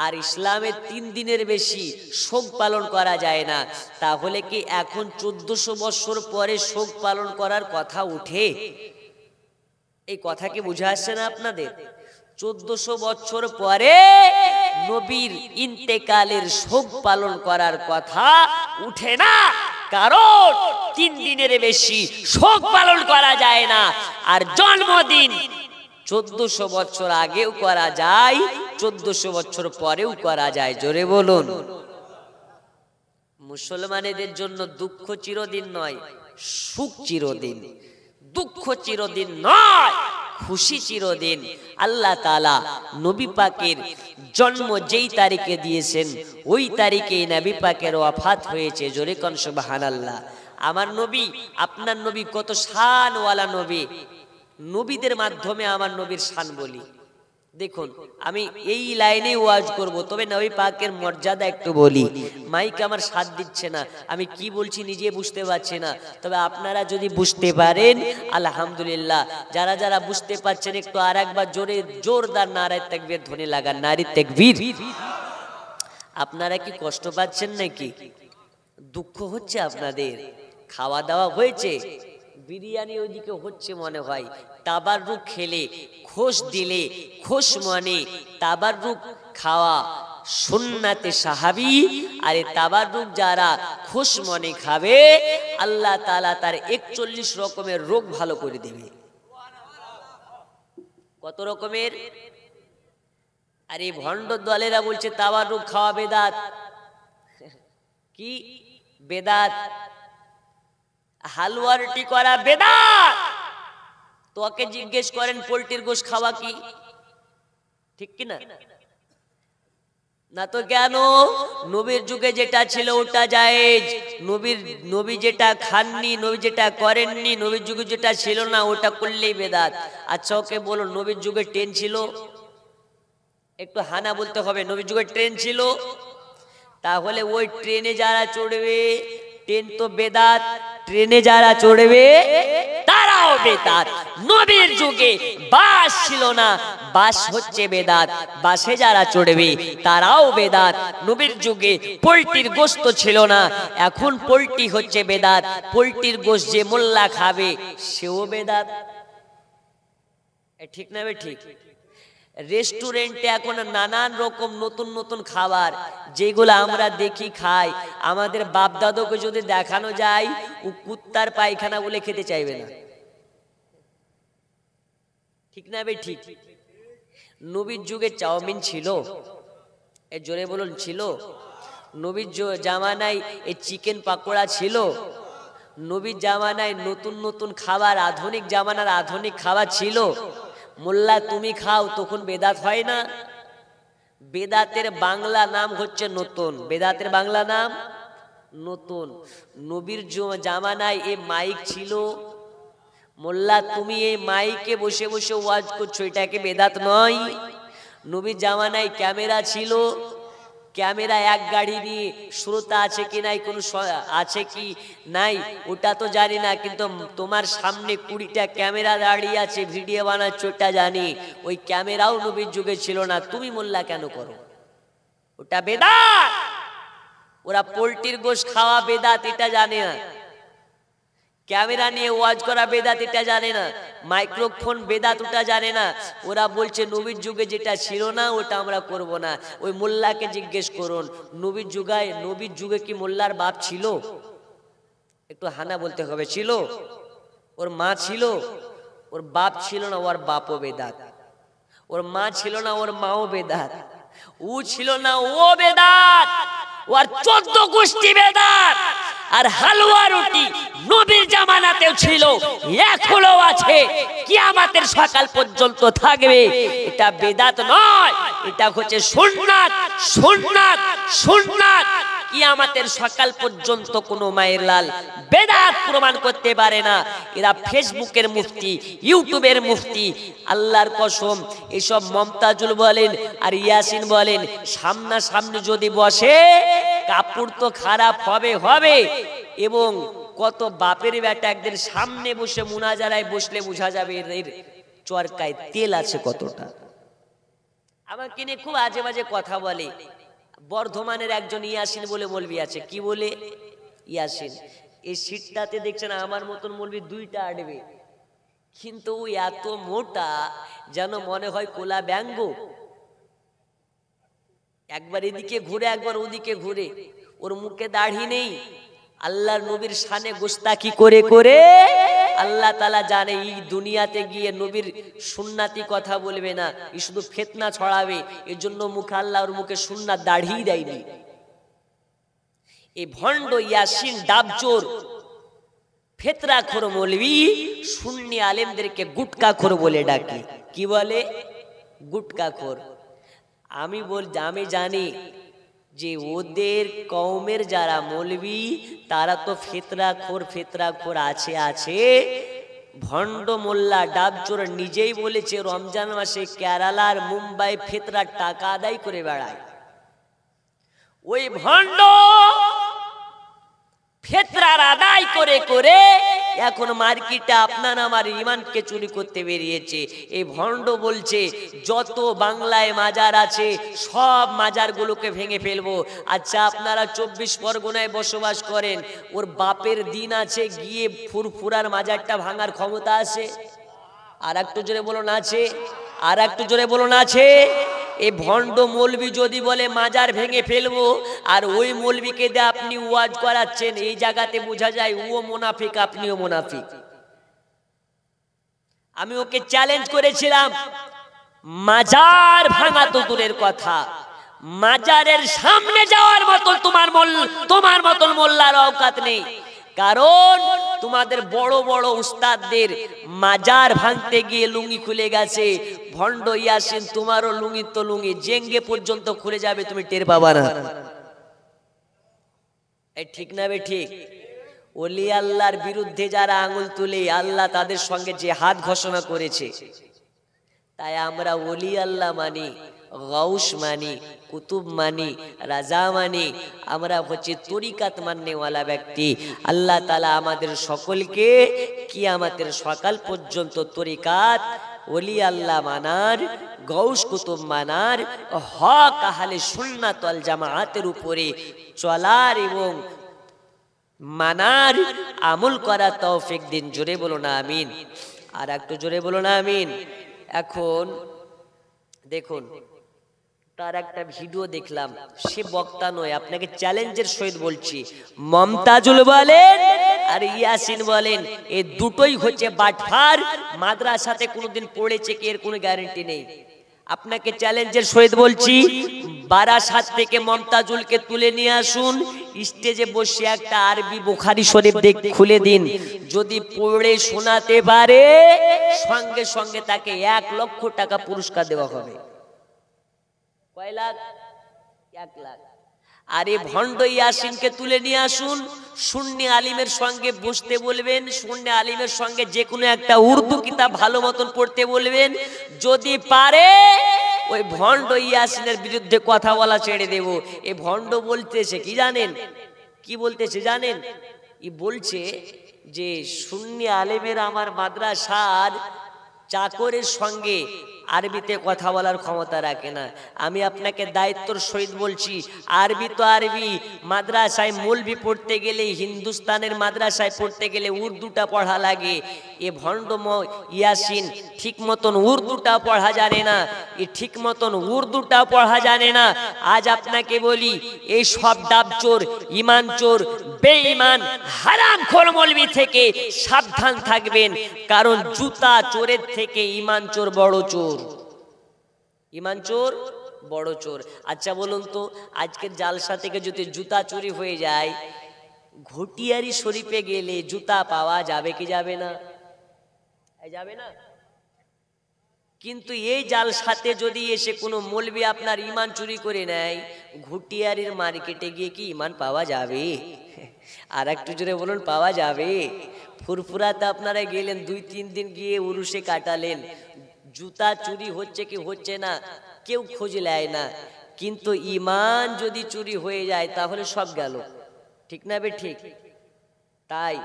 আর ইসলামে 3 দিনের বেশি শোক পালন করা যায় না। তাহলে কি এখন 1400 বছর পরে শোক পালন করার কথা উঠে? এই কথা কি বুঝে আসছে না আপনাদের? 1400 বছর পরে নবীর ইন্তেকালের শোক পালন করার কথা উঠে না, কারণ 3 দিনের বেশি শোক পালন করা যায় না। আর জন্মদিন 1400 বছর আগেও করা যায়, 1400 বছর পরেও করা যায়। জোরে বলুন। মুসলমানেদের জন্য দুঃখ চিরদিন নয়, সুখ চিরদিন। দুঃখ চিরদিন নয়, খুশি চিরদিন। আল্লাহ তাআলা নবী পাকের জন্ম যেই তারিখে দিয়েছেন ওই তারিখে নবী পাকের ওয়াফাত হয়েছে। জোরে কোন সুবহানাল্লাহ। আমার নবী, আপনার নবী কত শানওয়ালা নবী। নবীদের মাধ্যমে আমার নবীর শান বলি। দেখুন, আমি এই লাইনে ওয়াজ করব, তবে নবী পাকের মর্যাদা একটু বলি। মাইক আমার সাথ দিচ্ছে না, আমি কি বলছি নিজে বুঝতে পারছি না, তবে আপনারা যদি বুঝতে পারেন আলহামদুলিল্লাহ। যারা যারা বুঝতে পারছেন একটু আর একবার জোরে জোরদার নারায়ে তাকবীর ধ্বনি লাগান। নারী তাকবীর। আপনারা কি কষ্ট পাচ্ছেন নাকি? দুঃখ হচ্ছে আপনাদের? খাওয়া দাওয়া হয়েছে? বিরিয়ানি ওইদিকে হচ্ছে মনে হয়। তাবাররুক খেলে, খোশ দিলে, খোশ মনে তাবাররুক খাওয়া সুন্নাতে সাহাবী। আর এই তাবাররুক যারা খোশ মনে খাবে আল্লাহ তাআলা তার 41 রকমের রোগ ভালো করে দেবে। কত রকমের? আর এই ভণ্ড দলেরা বলছে তাবাররুক খাওয়া বেদাত। কি বেদাত? হালুয়া রুটি করা বেদাত। তোকে জিজ্ঞেস করেন পোল্ট্রির গোশত খাওয়া কি ঠিক কিনা? না তো কেন? নবীর যুগে যেটা ছিল ওটা জায়েজ। নবী যেটা খাননি, নবী যেটা করেননি, নবীর যুগে যেটা ছিল না ওটা করলেই বেদাত। আচ্ছা ওকে বলো, নবীর যুগে ট্রেন ছিল? একটু হানা বলতে হবে। নবীর যুগে ট্রেন ছিল? তাহলে ওই ট্রেনে যারা চড়বে, ট্রেন তো বেদাত, ট্রেনে যারা চড়বে তারাও বেদাত। নবীর যুগে বাস ছিল না, বাস হচ্ছে বেদাত। বাসে যারা চড়বে তারাও বেদাত। নবীর যুগে পোল্ট্রির গোশত ছিল না, এখন পোল্ট্রি হচ্ছে বেদাত। পোল্ট্রির গোশত যে মোল্লা খাবে সেও বেদাত। ঠিক না বে ঠিক? রেস্টুরেন্টে এখন নানান রকম নতুন নতুন খাবার যেগুলো আমরা দেখি খাই, আমাদের বাপ দাদুকে যদি দেখানো যায় ও কুত্তার পায়খানা বলে খেতে চাইবে না। ঠিক না বে ঠিক? নবীর যুগে চাউমিন ছিল? এ জোরে বলুন ছিল? নবীর জামানায় এই চিকেন পাকোড়া ছিল? নবীর জামানায় নতুন নতুন খাবার, আধুনিক জামানার আধুনিক খাবার ছিল? মোল্লা তুমি খাও, তখন বেদাত হয় না? বেদাতের বাংলা নাম হচ্ছে নতুন। বেদাতের বাংলা নাম নতুন। নবীর জামানায় এই মাইক ছিল? মোল্লা তুমি এই মাইকে বসে বসে ওয়াজ করছো, এটাকে বেদাত নয়? নবীর জামানায় ক্যামেরা ছিল? ক্যামেরা এক গাড়ি নিয়ে শ্রোতা আছে কি নাই, কোন আছে কি নাই ওটা তো জানি না, কিন্তু তোমার সামনে 20টা ক্যামেরা দাঁড়িয়ে আছে, ভিডিও বানাচ্ছ ওটা জানি। ওই ক্যামেরাও নবীর যুগে ছিল না, তুমি মোল্লা কেন করো? ওটা বেদাত। ওরা পোল্ট্রির গোশত খাওয়া বেদাত এটা জানে না, ক্যামেরা নিয়ে ওয়াজ করা বেদাত এটা জানে না, মাইক্রোফোন বেদাত ওটা জানে না। ওরা বলছে নবীর যুগে যেটা ছিল না ওটা আমরা করব না। ওই মোল্লাকে জিজ্ঞেস করুন, নবীর যুগে কি মোল্লার বাপ ছিল? একটু হানা বলতে হবে। ছিল? ওর মা ছিল? ওর বাপ ছিল না, ওর বাপও বেদাত। ওর মা ছিল না, ওর মাও বেদাত। ও ছিল না, ও বেদাত। ওর 14 গোষ্ঠী বেদাত। আর হালুয়া রুটি নবীর জামানাতেও ছিল, এখনো আছে, কিয়ামতের সকাল পর্যন্ত থাকবে। এটা বেদাত নয়, এটা হচ্ছে সুন্নাত। সুন্নাত সুন্নাত। কিয়ামতের সকাল পর্যন্ত কোনো মায়ের লাল বেদাত প্রমাণ করতে পারে না। এরা ফেসবুকের মুফতি, ইউটিউবের মুফতি। আল্লাহর কসম, এসব মমতাজুল বলেন আর ইয়াসিন বলেন, সামনাসামনি যদি বসে কাপড় তো খারাপ হবে। এবং কত বাপের বেটা একদিন সামনে বসে মুনাজারায় বসলে বোঝা যাবে এর চরকায় তেল আছে কতটা। আমাকে নিয়ে খুব আজে বাজে কথা বলে। বর্ধমানের একজন ইয়াসিন বলে মৌলবি আছে। কি বলে? ইয়াসিন। এই সিটটাতে দেখছেন আমার মতন মৌলবি 2টা আটবে, কিন্তু ও এত মোটা যেন মনে হয় কোলা ব্যঙ্গ। একবার এদিকে ঘুরে একবার ওদিকে ঘুরে। ওর মুখে দাড়ি নেই। আল্লাহর নবীর শানে গোস্তাকি করে করে আল্লাহ তাআলা জানে এই দুনিয়াতে গিয়ে নবীর সুন্নাতি কথা বলবে না, এই শুধু ফিতনা ছড়াবে। এর জন্য মুখে আল্লাহ ওর মুখে সুন্নাত দাড়ি দেয়নি। এই ভণ্ড ইয়াসিন ডাবচোর ফেতরাখোর মৌলবি সুন্নি আলেমদেরকে গুটকাখোর বলে ডাকে। কি বলে? গুটকাখোর। আমি জানি যে ওদের কওমের যারা মৌলবি তারা তো ফেতরাখোর আছে। ভণ্ড মোল্লা ডাবচোর নিজেই বলেছে রমজান মাসে কেরালার মুম্বাই ফেতরার টাকা আদায় করে বেড়ায়। ওই ভণ্ড ফেতরার আদায় করে করে এখন মার্কেটে আপনার আমার ইমানকে চুরি করতে বেরিয়েছে। এই ভণ্ড বলছে যত বাংলায় মাজার আছে সব মাজারগুলোকে ভেঙে ফেলবো। আচ্ছা, আপনারা 24 পরগনায় বসবাস করেন, ওর বাপের দিন আছে গিয়ে ফুরফুরার মাজারটা ভাঙার ক্ষমতা আছে? আর একটু জোরে বলুন আছে? আর একটু জোরে বলুন আছে? এই ভণ্ড মৌলবি যদি বলে মাজার ভেঙে ফেলবো, আর ওই মৌলবিকে দিয়ে আপনি ওয়াজ করাচ্ছেন, এই জায়গাতে বোঝা যায় ও মুনাফিক, আপনিও মুনাফিক। আমি ওকে চ্যালেঞ্জ করেছিলাম, মাজার ভাঙা তো দূরের কথা, মাজারের সামনে যাওয়ার মতো তোমার মতন মোল্লার অওকাত নেই। কারণ তোমাদের বড় বড় উস্তাদদের মাজার ভাঙতে গিয়ে লুঙ্গি খুলে গেছে। ভণ্ড ইয়াসিন, তোমারও লুঙ্গি তো লুঙ্গি জেঙ্গে পর্যন্ত খুলে যাবে, তুমি টের পাবা না। ঠিক না বে ঠিক? ওলি আল্লাহর বিরুদ্ধে যারা আঙুল তুলে আল্লাহ তাদের সঙ্গে জিহাদ ঘোষণা করেছে। তাই আমরা ওলি আল্লাহ মানি, গাউস মানি, কুতুব মানি, রাজা মানি, আমরা হচ্ছে তরিকাত মাননেওয়ালা ব্যক্তি। আল্লাহ তাআলা আমাদের সকলকে কিয়ামতের সকাল পর্যন্ত তরিকাত, ওলি আল্লাহ মানার, গাউস কুতুব মানার, হক আহলে সুন্নাত ওয়াল জামাআতের উপরে চলার এবং মানার, আমল করার তৌফিক দিন। জোরে বলুন আমিন। আর একটু জোরে বলুন আমিন। এখন দেখুন, তার একটা ভিডিও দেখলাম, সে বক্তা নয়, আপনাকে চ্যালেঞ্জের সহিত বলছি, মমতাজুল বলেন আর ইয়াসিন বলেন, এই দুটোই হচ্ছে বাটফার। মাদ্রাসাতে কোনোদিন পড়েছে কি এর কোনো গ্যারান্টি নেই। আপনাকে চ্যালেঞ্জের সহিত বলছি, বারাসাত থেকে মমতাজুলকে তুলে নিয়ে আসুন, স্টেজে বসে একটা আরবি বুখারী শরীফ খুলে দিন, যদি পড়ে শোনাতে পারে সঙ্গে সঙ্গে তাকে 1 লক্ষ টাকা পুরস্কার দেওয়া হবে। কয় লাখ? 1 লাখ। আর এই ভণ্ড ইয়াসিনকে তুলে নিয়ে আসুন, সুন্নি আলিমের সঙ্গে বসতে বলবেন, সুন্নি আলিমের সঙ্গে যে কোনো একটা উর্দু কিতাব ভালো মতন পড়তে বলবেন, যদি পারে ওই ভণ্ড ইয়াসিনের বিরুদ্ধে কথা বলা ছেড়ে দেব। এই ভণ্ড বলতেছে কি জানেন? কি বলতেছে জানেন? বলছে যে সুন্নি আলেমের আমার মাদ্রাসার চাকরের সঙ্গে আরবিতে কথা বলার ক্ষমতা রাখে না। আমি আপনাকে দায়িত্বর সহিত বলছি, আরবি তো আরবি, মাদ্রাসায় মৌলবি পড়তে গেলে, হিন্দুস্তানের মাদ্রাসায় পড়তে গেলে উর্দুটা পড়া লাগে। এ ভণ্ড ইয়াসিন ঠিক মতন উর্দুটা পড়া জানে না, এ ঠিক মতন উর্দুটা পড়া জানে না। আজ আপনাকে বলি, এই সব ডাবচোর, ইমান চোর, বেঈমান, হারামখোর মৌলবি থেকে সাবধান থাকবেন। কারণ জুতা চোরের থেকে ইমান চোর বড় চোর। ইমান চোর বড় চোর। আচ্ছা বলুন তো, আজকের জালসা থেকে যদি জুতা চুরি হয়ে যায়, ঘটিয়ারি শরীফে গেলে জুতা পাওয়া যাবে কি যাবে না? যাবে না। কিন্তু এই জালসাতে যদি এসে কোনো মৌলবি আপনার ইমান চুরি করে নেয়, ঘটিয়ারির মার্কেটে গিয়ে কি ইমান পাওয়া যাবে? আর একটু জোরে বলুন, পাওয়া যাবে? ফুরফুরাতে আপনারা গেলেন, 2-3 দিন গিয়ে উরুসে কাটালেন, জুতা চুরি হচ্ছে কি হচ্ছে না কেউ খোঁজ নেয় না। কিন্তু ইমান যদি চুরি হয়ে যায় তাহলে সব গেল। ঠিক না বে ঠিক? তাই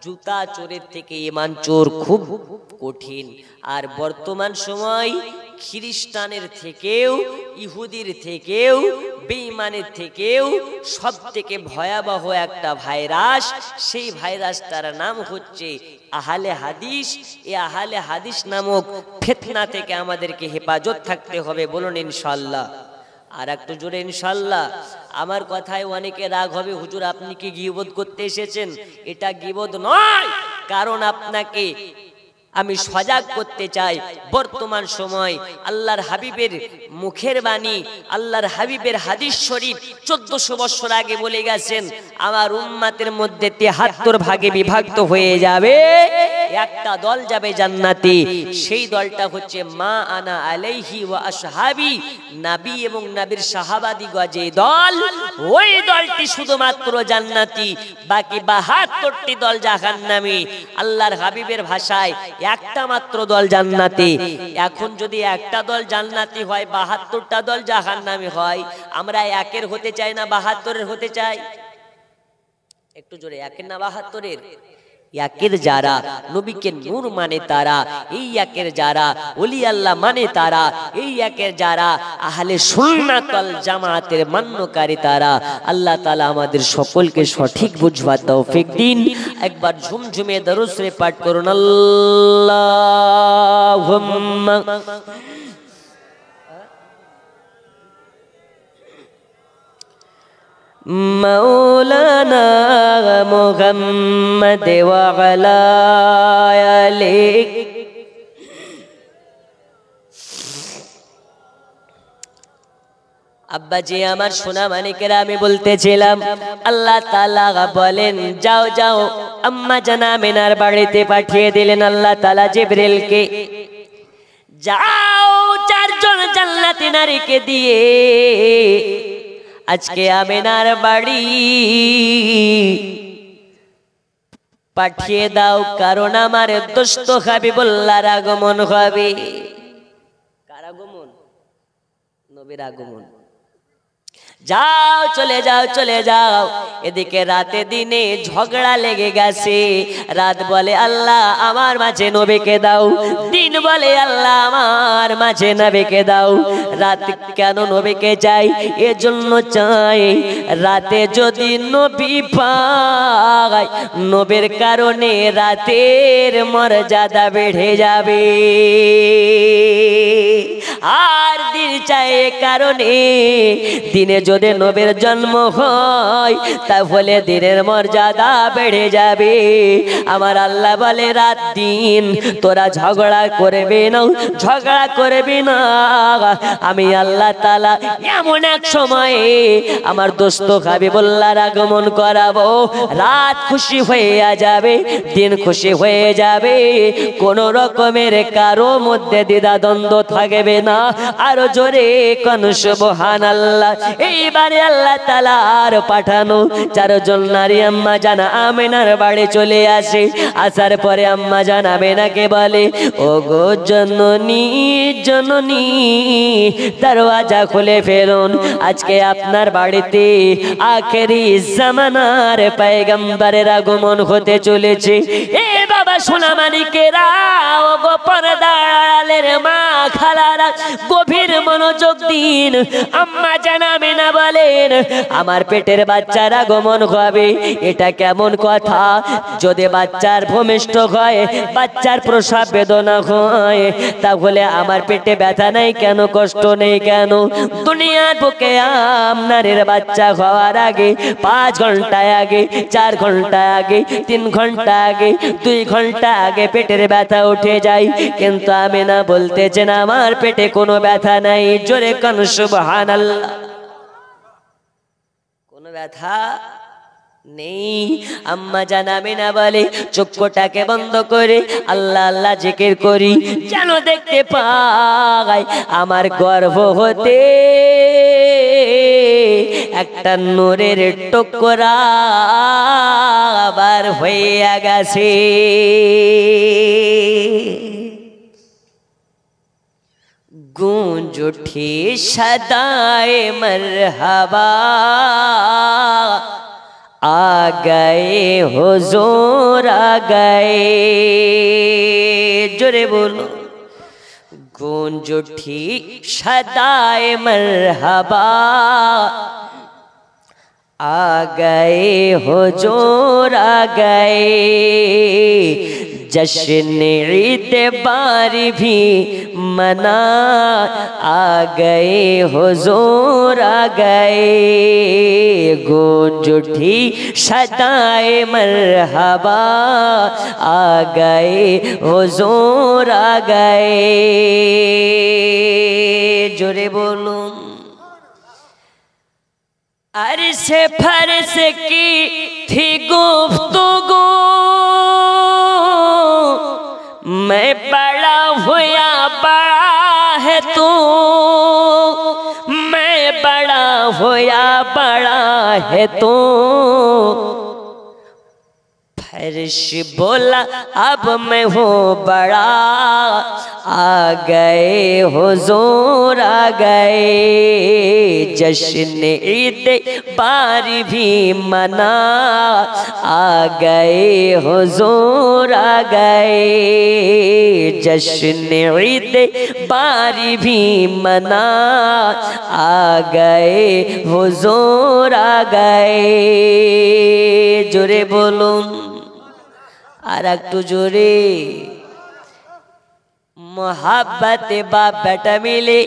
জুতা চোরের থেকে ইমান চোর খুব কঠিন। আর বর্তমান সময় খ্রিস্টানের থেকেও, ইহুদির থেকেও, বেঈমানের থেকেও সব থেকে ভয়াবহ একটা ভাইরাস, সেই ভাইরাসটার নাম হচ্ছে আহলে হাদিস। এই আহলে হাদিস নামক ফিতনা থেকে আমাদেরকে হেফাজত থাকতে হবে। বলুন ইনশাআল্লাহ। আর একটু জোরে ইনশাআল্লাহ। আমার কথায় অনেকে রাগ হবে, হুজুর আপনি কি গীবত করতে এসেছেন? এটা গীবত নয়, কারণ আপনাকে আমি সজাগ করতে চাই। বর্তমান সময় আল্লাহর হাবিবের মুখের বাণী, আল্লাহর হাবিবের হাদিস শরীফ 1400 বছর আগে বলে গেছেন, আমার উম্মতের মধ্যে 73 ভাগে বিভক্ত হয়ে যাবে, একটা দল যাবে জান্নাতে। সেই দলটা হচ্ছে মা আনা আলাইহি ওয়া আসহাবি, নবী এবং নবীর সাহাবাদিগণ যে দল, ওই দলটি শুধুমাত্র জান্নাতি, বাকি 72টি দল জাহান্নামী। আল্লাহর হাবিবের ভাষায় একটা মাত্র দল জান্নাতি। এখন যদি একটা দল জান্নাতি হয়, 72টা দল জাহান্নামী হয়, আমরা একের হতে চাই না 72-এর হতে চাই? একটু জোরে, একের না 72-এর? একের যারা নবীকে নূর মানে তারা, এই একের যারা ওলি আল্লাহ মানে তারা, এই একের যারা আহলে সুন্নাত ওয়াল জামাতের মান্যকারী তারা। আল্লাহ তাআলা আমাদের সকলকে সঠিক বুঝবার তৌফিক দিন। একবার ঝুমঝুমে দরুদ শরীফ পাঠ করুন, আল্লাহুম্মা मौलाना मुहम्मद व अला आलिहि। আব্বা জি আমার সোনা মানিকেরা, আমি বলতেছিলাম আল্লাহ তাআলা বলেন যাও যাও, আম্মা জানা আমিনার বাড়িতে পাঠিয়ে দিলেন আল্লাহ তাআলা জিবরিলকে। যাও, 4 জন জান্নাতি নারীকে দিয়ে আজকে আমিনার বাড়ি পাঠিয়ে দাও, কারণ আমার দোস্ত হাবিবুল্লাহর আগমন হবে। কার আগমন? নবীর আগমন। যাও, চলে যাও, চলে যাও। এদিকে রাতে দিনে ঝগড়া লেগে গেছে। রাত বলে আল্লাহ আমার মাঝে নবীকে দাও, দিন বলে আল্লাহ আমার মাঝে নবীকে দাও। রাত কেন নবীকে চাই? এজন্য চাই রাতে যদি নবী পাই, নবীর কারণে রাতের মর্যাদা বেড়ে যাবে। আর দিন চাই কারণে দিনে যদি নবীর জন্ম হয়, তাহলে দিনের মর্যাদা বেড়ে যাবে। আমার আল্লাহ বলে রাত দিন তোরা ঝগড়া করবি না, ঝগড়া করবি না। আমি আল্লাহ তাআলা এমন এক সময়ে আমার দোস্ত হাবিবুল্লাহর আগমন করাবো, রাত খুশি হয়ে যাবে, দিন খুশি হয়ে যাবে, কোন রকমের কারো মধ্যে দ্বিধাদ্বন্দ্ব থাকবে না। আরো জোরে কোন সুবহানাল্লাহ। এইবারে আল্লাহ তাআলার পাঠানো 4 জন নারী আম্মা জানা আমিনার বাড়ি চলে আসে। আসার পরে আম্মা জানা আমিনাকে বলে, ও গো জননী, জননী দরওয়াজা খুলে ফেলুন, আজকে আপনার বাড়িতে আখেরি জামানার পয়গম্বরের আগমন হতে চলেছে। এ বাবা সোনা মানিকেরা, ও গো পর্দার মা খালারা, গভীর মনোযোগ দিন। আম্মা জানা আমিনা বলেন আমার পেটের বাচ্চার আগমন হবে। এটা কেমন কথা? যদি বাচ্চার ভূমিষ্ঠ হয়, বাচ্চার প্রসব বেদনা হয়, তাহলে আমার পেটে ব্যথা নেই কেন, কষ্ট নেই কেন? দুনিয়ার বুকে আপনার বাচ্চা হওয়ার আগে 5 ঘন্টা আগে, 4 ঘন্টা আগে, 3 ঘন্টা আগে, 2 ঘন্টা আগে পেটের ব্যথা উঠে যায়, কিন্তু আমিনা বলতেছেন আমার পেটে কোনো ব্যথা নাই। জোরে কোন সুবহানাল্লাহ। কোনো ব্যথা নেই। আম্মা জান আমিনা বলে চক্ষুটাকে বন্ধ করে আল্লাহ আল্লাহ জিকির করি, যেন দেখতে পাই আমার গর্ভ হতে একটা নূরের টুকরা আবার হইয়া গেছে। गूंज उठी सदाए मरहबा, आ गए हुजूर आ गए। जोरे बोलो। गूंज उठी सदाए मरहबा, आ गए हुजूर आ गए। जश्न ईद बारी भी मना, आ गए हुजूर आ गए, गूंज उठी सदाए मरहबा, आ गए हुजूर आ गए। जोरे बोलूं। अरशे फर्श की थी गुफ्तगू, मैं बड़ा हुआ बड़ा है तू, मैं बड़ा हुआ बड़ा है तू। फर्श बोला अब मैं हूँ बड़ा, आ गए हुजूर आ गए, जश्न ईद बारी भी मना, आ गए हुजूर आ गए, जश्न ईद बारी भी मना, आ गए हुजूर आ गए। जोरे बोलूं আর একটু জোরে। मोहब्बत बाप बेटा मिले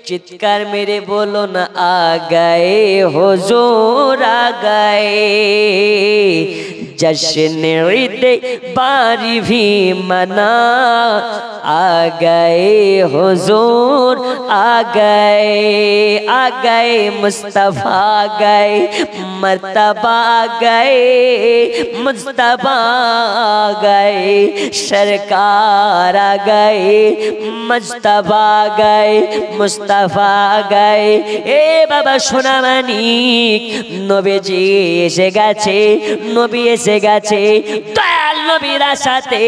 चित्कार मेरे बोलो न, आ गए हुजूर आ गए, जश्न ईद बारी भी मना, आ गए हुजूर आ गए मुस्तफा आ गए, मर्तबा आ गए मुस्तफा आ गए, सरकार आ गए मुस्तफा आ गए, मुस्तफा आ गए। ए बाबा सोना मानिक नबीजी এসে গেছে, নবী এসে গেছে, দয়াল নবীর সাথে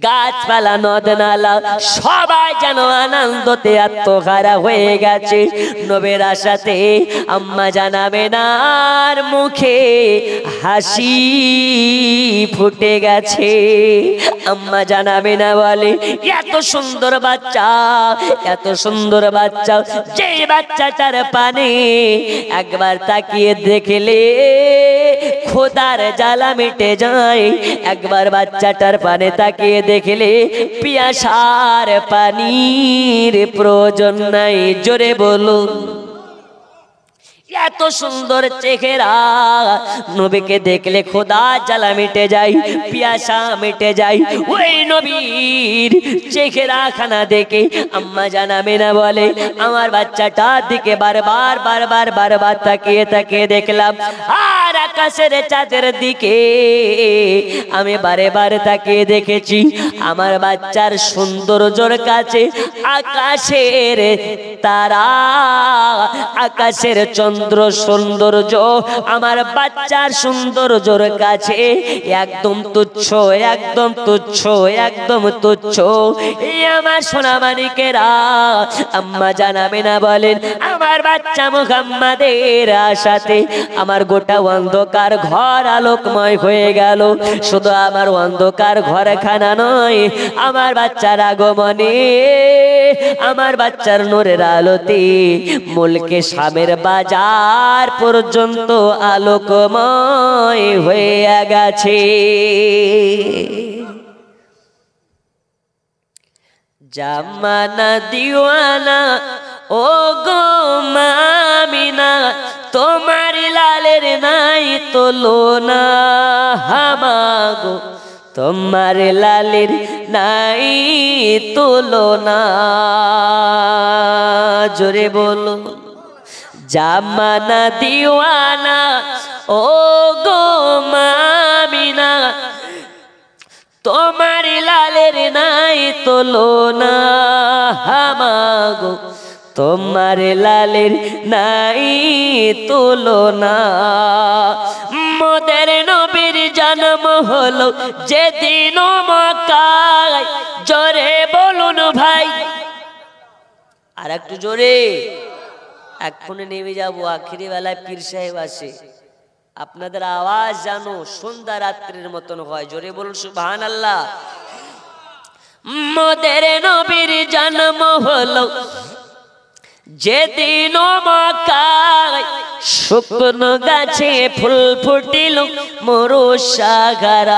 গাছপালা নদ নালা সবাই যেন আনন্দতে আত্মহারা হয়ে গেছে। নবীর আশাতে আম্মা জানাবেনার মুখে হাসি ফুটে গেছে। আম্মা জানাবেনা বলে এত সুন্দর বাচ্চা, এত সুন্দর বাচ্চা, যে বাচ্চাটার পানে একবার তাকিয়ে দেখলে খোদার জ্বালা মিটে যায়, একবার বাচ্চাটার পানে তাকিয়ে দেখলে পিয়াসার পানির প্রয়োজন নাই। জোরে বলুন। এত সুন্দর চেহারা, নবীকে দেখলে খোদা জ্বালা মিটে যায়, পিয়াসা মিটে যায়। ওই নবীর চেহারা খানা দেখে আম্মা জানাবেনা বলে আমার বাচ্চাটার দিকে বারবার বারবার বারবার তাকিয়ে তাকিয়ে দেখলাম, আর আকাশের চাঁদের দিকে আমি বারে বারে তাকিয়ে দেখেছি। আমার বাচ্চার সৌন্দর্যর কাছে আকাশের তারা, আকাশের চন্দ্র সৌন্দর্য আমার বাচ্চার সৌন্দর্যর কাছে একদম তুচ্ছ, একদম তুচ্ছ, একদম তুচ্ছ। এই আমার সোনা মানিকেরা আম্মা জানাবেনা বলেন আমার বাচ্চা মুহাম্মাদের আশাতে আমার গোটা অন্ধকার ঘর আলোকময় হয়ে গেল। শুধু আমার অন্ধকার ঘরখানা নয়, আমার বাচ্চার আগমনে, আমার বাচ্চার নূরের আলোতে মুলকে শামের বাজার পর্যন্ত আলোকময় হয়ে গেছে। জামানা দিওয়ানা ও গো মামিনা, তোমার লালের নাই তুলনা, হামাগো তোমার লালের নাই তুলনা। জোরে বলো। জামানা দিওয়ানা ও গো মামিনা, তোমার লালের নাই তুলনা, হামাগো তোমার লালের নাই তুলনা। মোদের নবীর জন্ম হলো যেদিন মক্কায়, জোরে বলুন ভাই, আর একটু জোরে। এক্ষুনি নেমে যাবো, আখিরি বেলায় পীর সাহেব আসে, আপনাদের আওয়াজ জানো সন্ধ্যা রাত্রির মতন হয়। জোরে বলুন সুবহানাল্লাহ। মোদের নবীর জন্ম হলো যেদিন মক্কায়, শুকনো গাছে ফুল ফুটিল মুরুষাগারায়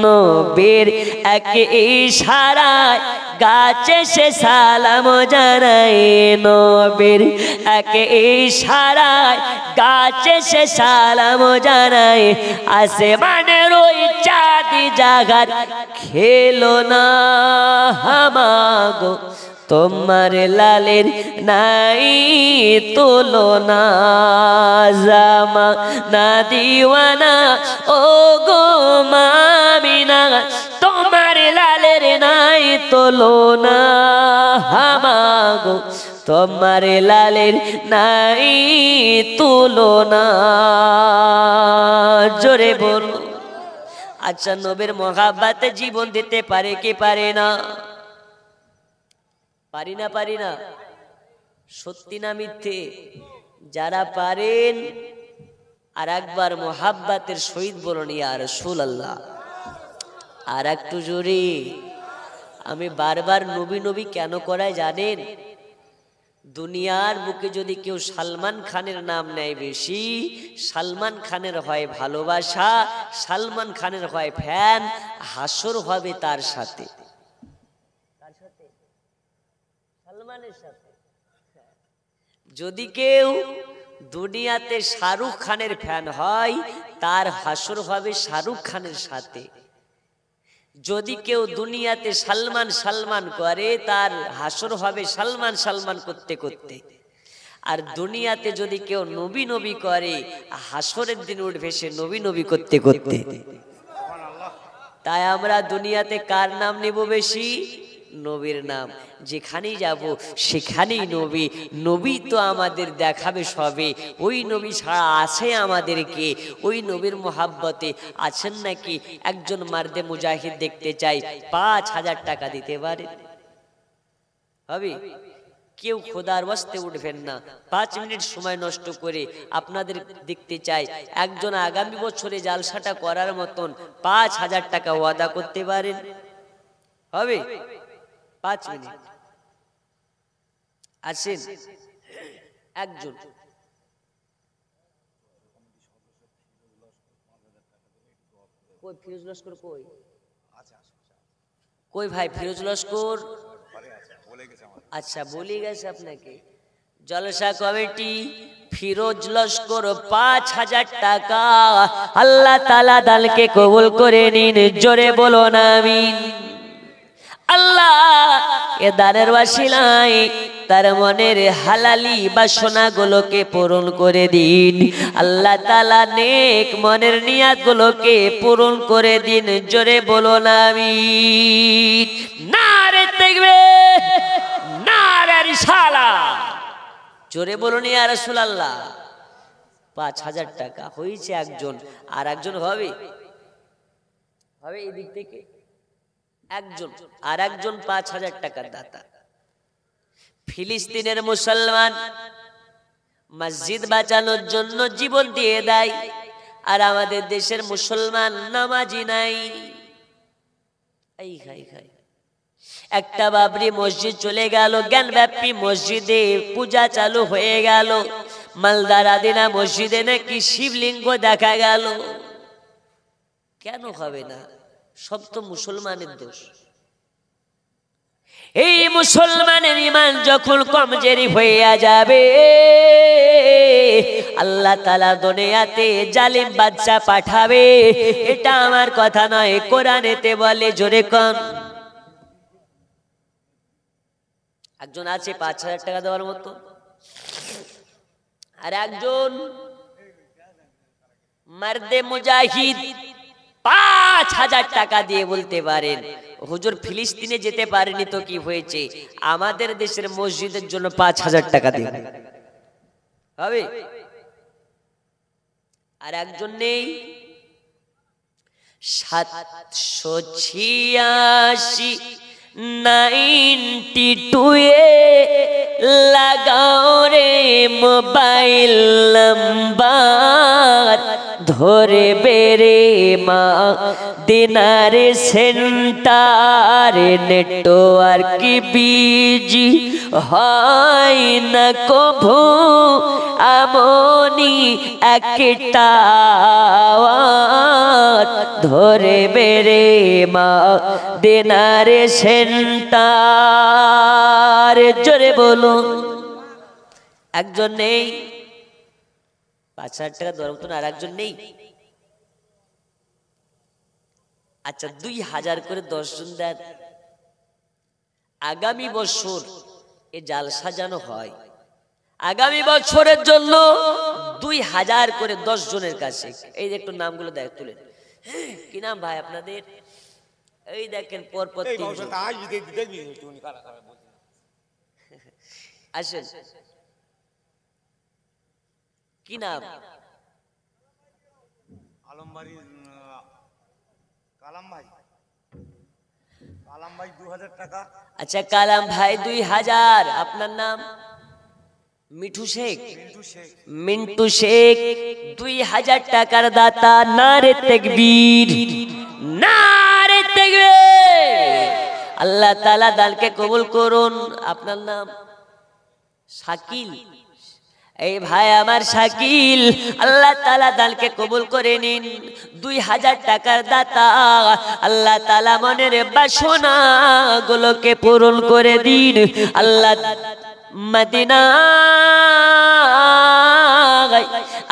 নবীর এক ইশারায় গাছে সে সালাম জানায় নবীর এক ইশারায় গাছে সে সালাম জানায় আসমানের ওই চাঁদ জাগার খেলো না হামাগো তোমার লালের নাই তুলনা জামা না দিওয়ানা ও গো মামিনা তোমার লালের নাই তুলনা হামাগো তোমার লালের নাই তুলনা জোরে বল। আচ্ছা নবীর মহাব্বতে জীবন দিতে পারে কি পারে না? পারি না পারি না? সত্যি না মিথ্যে? যারা পারেন আর একবার মোহাব্বতের সহিত বলুন ইয়া রাসূলুল্লাহ। আর একটু জোরে। আমি বারবার নবী নবী কেন করায় জানেন? দুনিয়ার বুকে যদি কেউ সালমান খানের নাম নেয় বেশি, সালমান খানের হয় ভালোবাসা, সালমান খানের হয় ফ্যান, হাসর হবে তার সাথে। যদি কেউ দুনিয়াতে শাহরুখ খানের ফ্যান হয় তার হাসর হবে শাহরুখ খানের সাথে। যদি কেউ দুনিয়াতে সালমান সালমান করে তার হাসর হবে সালমান সালমান করতে করতে। আর দুনিয়াতে যদি কেউ নবী নবী করে হাসরের দিন উঠবে সে নবী নবী করতে করতে। তাই আমরা দুনিয়াতে কার নাম নেব বেশি? নবীর নাম। যেখানেই যাব সেখানেই নবী। নবী তো আমাদের দেখাবে সবে। ওই নবী ছাড়া আছে আমাদেরকে? ওই নবীর মোহাব্বতে আছেন নাকি? একজন মার্দে মুজাহিদ দেখতে চাই, ৫,০০০ টাকা দিতে পারে হবে? কেউ খোদার ওয়াস্তে উঠবেন না, ৫ মিনিট সময় নষ্ট করে আপনাদের দেখতে চাই। একজন আগামী বছরে জালসাটা করার মতন ৫,০০০ টাকা ওয়াদা করতে পারেন? হবে? ৫ মিনিট আসেন। একজন কই ফিরোজ লস্কর কই? কই ভাই ফিরোজ লস্কর? আচ্ছা বলে গেছে আপনাকে। জলসা কমিটি ফিরোজ লস্কর ৫,০০০ টাকা আল্লাহ তাআলা দানকে কবুল করে নিন। জোরে বলুন আমিন। আল্লাহ এ দানের ওয়াসিলায় তার মনের হালালি বাসনাগুলোকে পূরণ করে দিন। আল্লাহ তাআলা নেক মনের নিয়াতগুলোকে পূরণ করে দিন। জোরে বলুন আমিন। নারে তাকবীর, নারে রিসালাত। জোরে বলুন ইয়া রাসূলুল্লাহ। ৫,০০০ টাকা হয়েছে একজন। আর একজন হবে? হবে এই দিক থেকে একজন। আর একজন ৫,০০০ টাকার দাতা। ফিলিস্তিনের মুসলমান মসজিদ বাঁচানোর জন্য জীবন দিয়ে দেয়, আর আমাদের দেশের মুসলমান নামাজি নাই। এই খাই খাই একটা বাবরি মসজিদ চলে গেল, জ্ঞানব্যাপী মসজিদে পূজা চালু হয়ে গেল। মালদার আদিনা মসজিদে নাকি শিবলিঙ্গ দেখা গেল। কেন হবে না? সব তো মুসলমানের দোষ। এই মুসলমানের ঈমান যখন কমজোরি হয়ে যাবে, আল্লাহ তাআলা দুনিয়াতে জালিম বাদশা পাঠাবে। এটা আমার কথা নয়, কোরআনেতে বলে। জোরে কোন? একজন আছে ৫,০০০ টাকা দেওয়ার মতো, আর একজন মার্দে মুজাহিদ ৫,০০০ টাকা দিয়ে বলতে পারেন হুজুর ফিলিস্তিনে যেতে পারেনি তো কি হয়েছে, আমাদের দেশের মসজিদের জন্য ৫,০০০ টাকা দিন। হবে? আর একজন নেই ৭৮৬ 92 লাগাও রে মোবাইল নাম্বার, ধরে বেরে মা দিনার সেন্টার নেটওয়ার্ক বিজি হয় না কভু আমনি একটা ধরে বেরে মা দিনার সেন্টার জোরে বলো একজন নেই 5,000 টাকা দেওয়ার মতন আর একজন নেই আচ্ছা 2,000 করে 10 জন দেন আগামী বছর এ জালসা যেন হয় আগামী বছরের জন্য 2,000 করে 10 জনের কাছে এই যে একটু নামগুলো দেখ তুলেন কি নাম ভাই আপনাদের এই দেখেন পরপর 3 জন আসেন কি নাম আলমবাড়ি কালাম ভাই 2000 টাকা আচ্ছা কালাম ভাই 2000 আপনার নাম মিঠু শেখ মিন্টু শেখ 2000 টাকার দাতা নারে তাকবীর নারে তাকবীর আল্লাহ তাআলা দানকে কবুল করুন আপনার নাম শাকিল এই ভাই আমার শাকিল আল্লাহ তাআলা দানকে কবুল করে নিন 2000 টাকার দাতা আল্লাহ তাআলা মনের বাসনা গুলোকে পূরণ করে দিন আল্লাহ মদিনা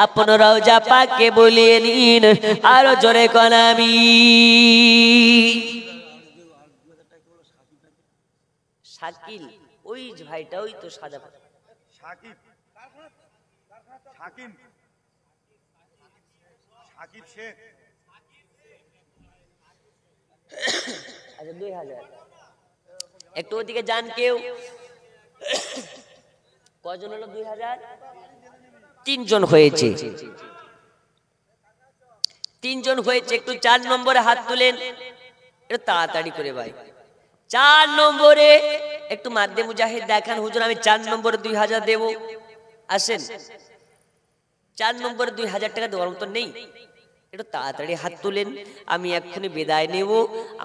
আপন রওজা পাকে বলিয়ে নিন আরো জোরে কোন আমিন শাকিল ওই ভাইটা ওই তো সাদা শাকিব শাকিব শাকিব শেখ আচ্ছা 2000 একটু ওদিকে যান কেউ কয়জন হলো 2000 3 জন হয়েছে 3 জন হয়েছে একটু 4 নম্বরে হাত তুলেন একটু তাড়াতাড়ি করে ভাই 4 নম্বরে একটু মাদ্দে মুজাহিদ দেখান হুজুর আমি 4 নম্বরে 2000 দেব আসেন 4 নম্বরে 2000 টাকা দেওয়ার মতো নেই একটু তাড়াতাড়ি হাত তুলেন আমি এক্ষুনি বিদায় নেব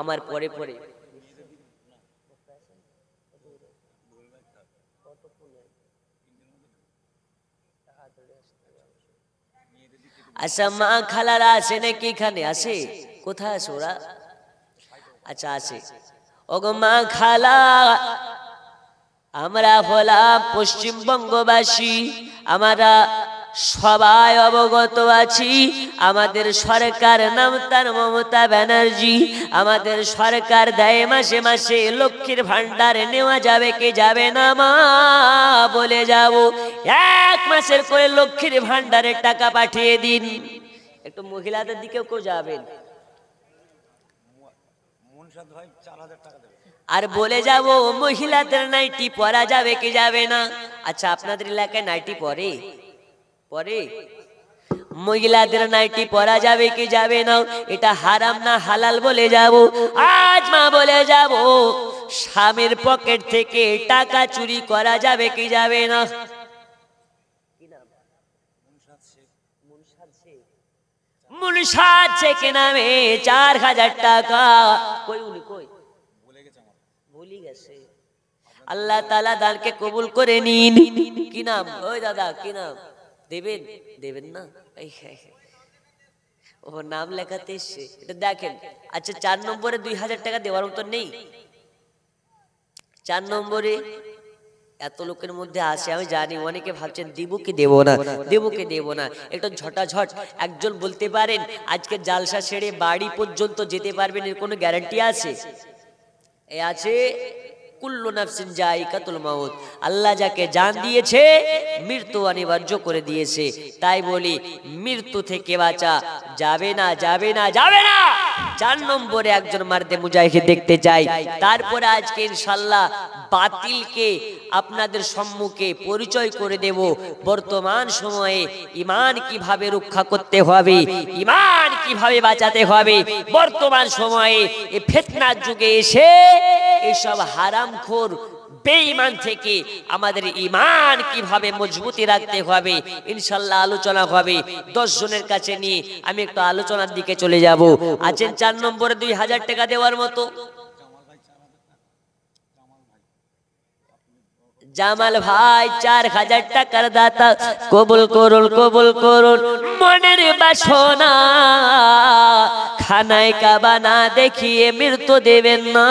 আমার পরে পরে আচ্ছা মা খালারা আসে নাকি এখানে আসে কোথায় আছে ওরা আচ্ছা আছে ওগো মা খালা আমরা হলাম পশ্চিমবঙ্গবাসী আমরা সবাই অবগত আছি আমাদের সরকার নাম তার মমতা ব্যানার্জি আমাদের সরকার দেয় মাসে মাসে লক্ষ্মীর ভান্ডার নেওয়া যাবে কি যাবে না মা বলে যাব 1 মাসের করে লক্ষ্মীর ভান্ডারের টাকা পাঠিয়ে দিন একটু মহিলাদের দিকেও কেউ যাবেন মুনসাদ ভাই 4000 টাকা দেবে আর বলে যাব মহিলাদের নাইটি পরা যাবে কি যাবে না আচ্ছা আপনাদের এলাকায় নাইটি পরে পরে মহিলাদের নাইটি পরা যাবে কি যাবে না এটা হারাম না হালাল বলে যাব আজ মা বলে যাব স্বামীর পকেট থেকে টাকা চুরি করা যাবে কি যাবে না মুনসাদ শেখ নামে 4000 টাকা কই উনি কই ভুলে গেছে আল্লাহ তাআলা দানকে কবুল করে নিন কি নাম ওই দাদা কি নাম দেবেন দেবেন না ও নাম লেখাতে এসে এটা দেখেন আচ্ছা 4 নম্বরে 2000 টাকা দেওয়ার মতো নেই 4 নম্বরে এত লোকের মধ্যে আসে আমি জানি অনেকে ভাবছেন দেব কি দেব না দেব কি দেব না একটু ঝটাঝট একজন বলতে পারেন আজকে জালসা ছেড়ে বাড়ি পর্যন্ত যেতে পারবেন এর কোনো গ্যারান্টি আছে এই আছে কুল্লু নাফসিন জায়কাতুল মাউত আল্লাহ যাকে জান দিয়েছে মৃত্যু অনিবার্য করে দিয়েছে তাই বলি মৃত্যু থেকে বাঁচা যাবে না যাবে না যাবে না 4 নম্বরে একজন মারদে মুজাহিদ দেখতে চাই তারপরে আজকে ইনশাআল্লাহ বাতিলকে আপনাদের সম্মুখে পরিচয় করে দেব বর্তমান সময়ে ঈমান কিভাবে রক্ষা করতে হবে ঈমান কিভাবে বাঁচাতে হবে বর্তমান সময়ে এই ফিতনার যুগে এসে এসব হারামখোর বেঈমান থেকে আমাদের ঈমান কিভাবে মজবুতি রাখতে হবে ইনশাআল্লাহ আলোচনা হবে। 10 জনের কাছে নিয়ে আমি একটু আলোচনার দিকে চলে যাব। আছেন 4 নম্বরে 2000 টাকা দেওয়ার মতো জামাল ভাই, 4000 টাকার দাতা, কবুল করুন কবুল করুন। মনের বাসনা খানায় কাবা না দেখিয়ে মৃত্যু দেবেন না।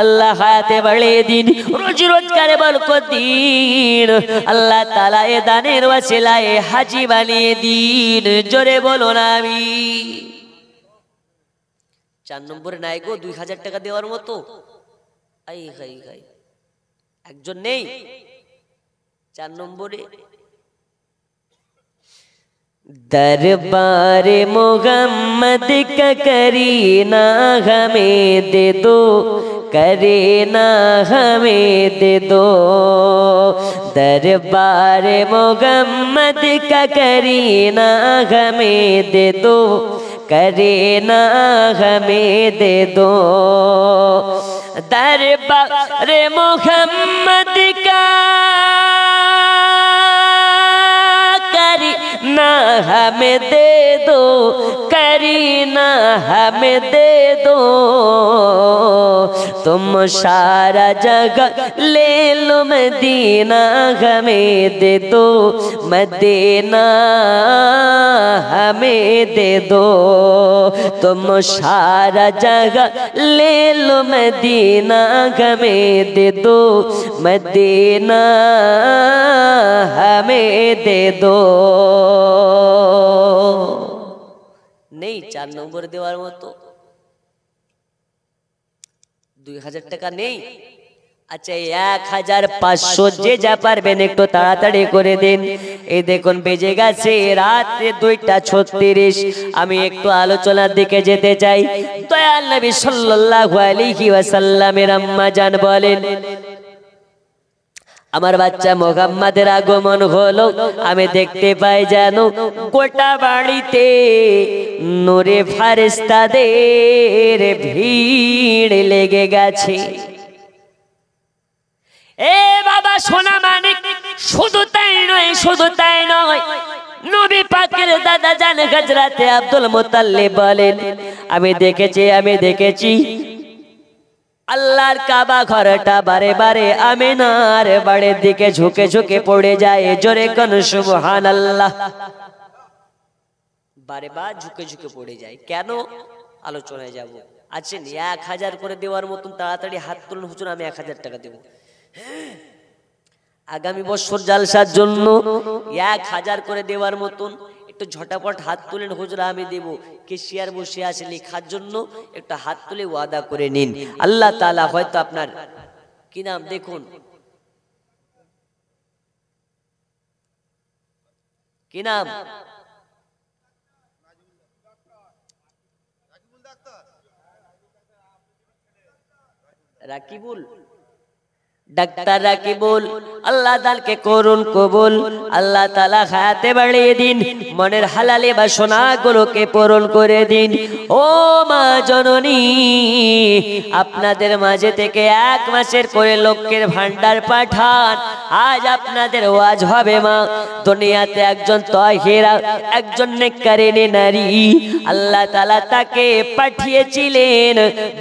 আল্লাহ হায়াতে বাড়িয়ে দিন, রোজি রোজগারে বরকত দিন। আল্লাহ তাআলা এ দানের ওয়াসিলায় হাজী বানিয়ে দিন। জোরে বলুন আমিন। 4 নম্বরে নাই গো 2000 টাকা দেওয়ার মতো। আই হাই হাই, একজন নেই 4 নম্বরে। दरबार मोहम्मद का करीना हमें दे दो, करीना हमें दे दो। दरबार मोहम्मद का करीना हमें दे दो, करीना हमें दे दो। दरबार मोहम्मद का करीना हमें दे दो, करीना हमें दे दो। तुम सारा जगह ले लो, मदीना हमें दे दो, मदीना हमें दे दो। तुम सारा जगह ले लो, मदीना हमें दे दो, मदीना हमें दे दो। নেই 4 নম্বর দেওয়ার মতো 2000 টাকা নেই। আচ্ছা 1500 যে যা পারবেন একটু তাড়াতাড়ি করে দিন। এই দেখুন বেজে গেছে রাতে 2:36। আমি একটু আলোচনার দিকে যেতে চাই। দয়াল নবী সাল্লাল্লাহু আলাইহি ওয়াসাল্লামের আম্মা জান বলেন, আমার বাচ্চা মুহাম্মাদের আগমন হলো, আমি দেখতে পাই যেন গোটা বাড়িতে নূরে ফেরেশতাদের ভিড় লেগে গেছে। এ বাবা সোনা মানিক, শুধু তাই নয়, শুধু তাই নয়, নবী পাকের দাদা জান হযরতে আব্দুল মুত্তালিব বলেন, আমি দেখেছি আল্লাহর কাবা ঘরটা বারে বারে আমিনার বাড়ির দিকে ঝুঁকে ঝুঁকে পড়ে যায়। জোরে কোন সুবহানাল্লাহ। বারে বার ঝুঁকে ঝুঁকে পড়ে যায় কেন? আলোচনায় যাব। আছেন 1000 করে দেওয়ার মতন তাড়াতাড়ি হাত তুলুন হুজুর, আমি 1000 টাকা দেব। আগামী বছর জালসার জন্য 1000 করে দেওয়ার মতন একটু ঝটাপট হাত তুলেন হুজুর, আমি দেব। কেশিয়ার বসে আছে লেখার জন্য, একটু হাত তুলে ওয়াদা করে নিন। আল্লাহ তাআলা হয়তো আপনার কি নাম দেখুন, কি নাম? রাকিবুল, ডাক্তার রাকিবুল, আল্লাহ তাআলাকে করুন কবুল। আল্লাহ তাআলা হায়াতে বাড়িয়ে দিন, মনের হালালে বাসনাগুলোকে পূরণ করে দিন। ও মা জননী, আপনাদের মাঝে থেকে 1 মাসের করে লক্ষ্যের ভান্ডার পাঠান। আজ আপনাদের ওয়াজ হবে মা। দুনিয়াতে একজন তাহিরা, একজন নেককারিনী নারী, আল্লাহ তাআলা তাকে পাঠিয়েছিলেন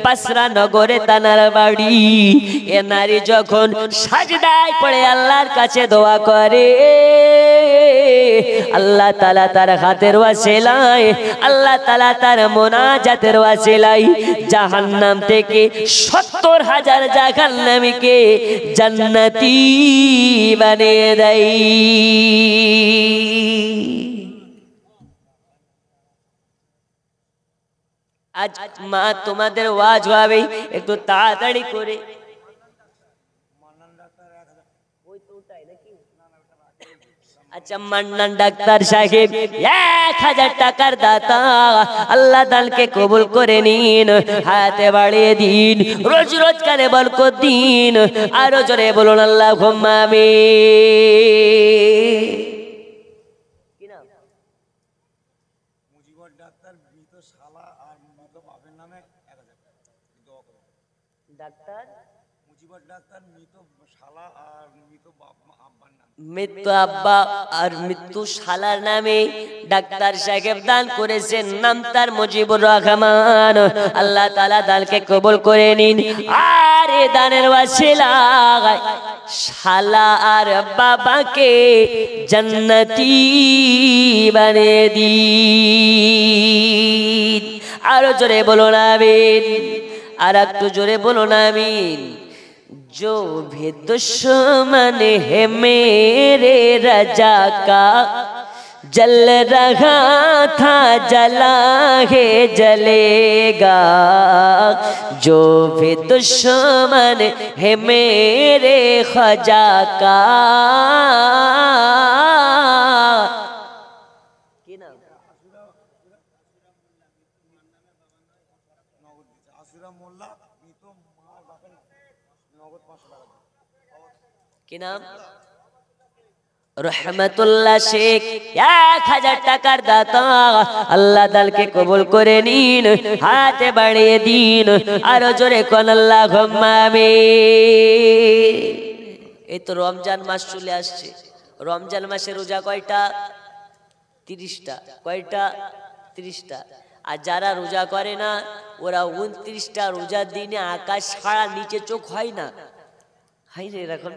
বাসরা নগরে, তানার বাড়ি। এ নারী যখন সাজদায় পড়ে আল্লাহর কাছে দোয়া করে, আল্লাহ তাআলা তার হাতের ওয়াসিলায়, আল্লাহ তাআলা তার মুনাজাতের ওয়াসিলায় জাহান্নাম থেকে 70,000 জাহান্নামীকে জান্নাতি বানিয়ে দেয়। আজ মা তোমাদের ওয়াজ হবে, একটু তাড়াতাড়ি করে। আচ্ছা মান্নান ডাক্তার সাহেব 1000 টাকার দাতা, আল্লাহ দানকে কবুল করে নিন, হাতে বাড়িয়ে দিন, রোজ রোজগারে বরকত দিন। আরো জোরে বলুন আল্লাহুম্মা আমিন। কি নাম? মুজিবর ডাক্তার, মৃত শালা আর মৃত বাপের নামে 1000 টাকা। ডাক্তার মুজিবর ডাক্তার মৃত শালা আর মৃত আব্বার নাম। মৃত্যু আব্বা আর মৃত্যু শালার নামে ডাক্তার সাহেব দান করেছেন, নাম তার মুজিবুর রহমান। আল্লাহ তাআলা দানকে কবুল করে নিন। আর এ দানের ওয়াসিলায় শালা আর বাবাকে জান্নাতি বানিয়ে দিন। আরো জোরে বলুন আমিন, আর একটু জোরে বলুন আমিন। जो भी दुश्मन है मेरे रजा का, जल रहा था जला है जलेगा। जो भी दुश्मन है मेरे ख्वाजा का। আসিরা মোল্লা মৃত মার বাপের নগদ 500 টাকা দেবে। কি নাম? রহমতুল্লাহ শেখ 1000 টাকার দাতা। আল্লাহ দানকে কবুল করে নিন, হাতে বাড়িয়ে দিন, আরো জোরে কোন আল্লাহুম্মা আমিন। এই তো রমজান মাস চলে আসছে। রমজান মাসে রোজা কয়টা? 30টা। কয়টা? 30টা। আর যারা রোজা করে না ওরা 29টা রোজার দিনে আকাশ ছাড়া নিচে চোখ হয় না, হয় না এরকম।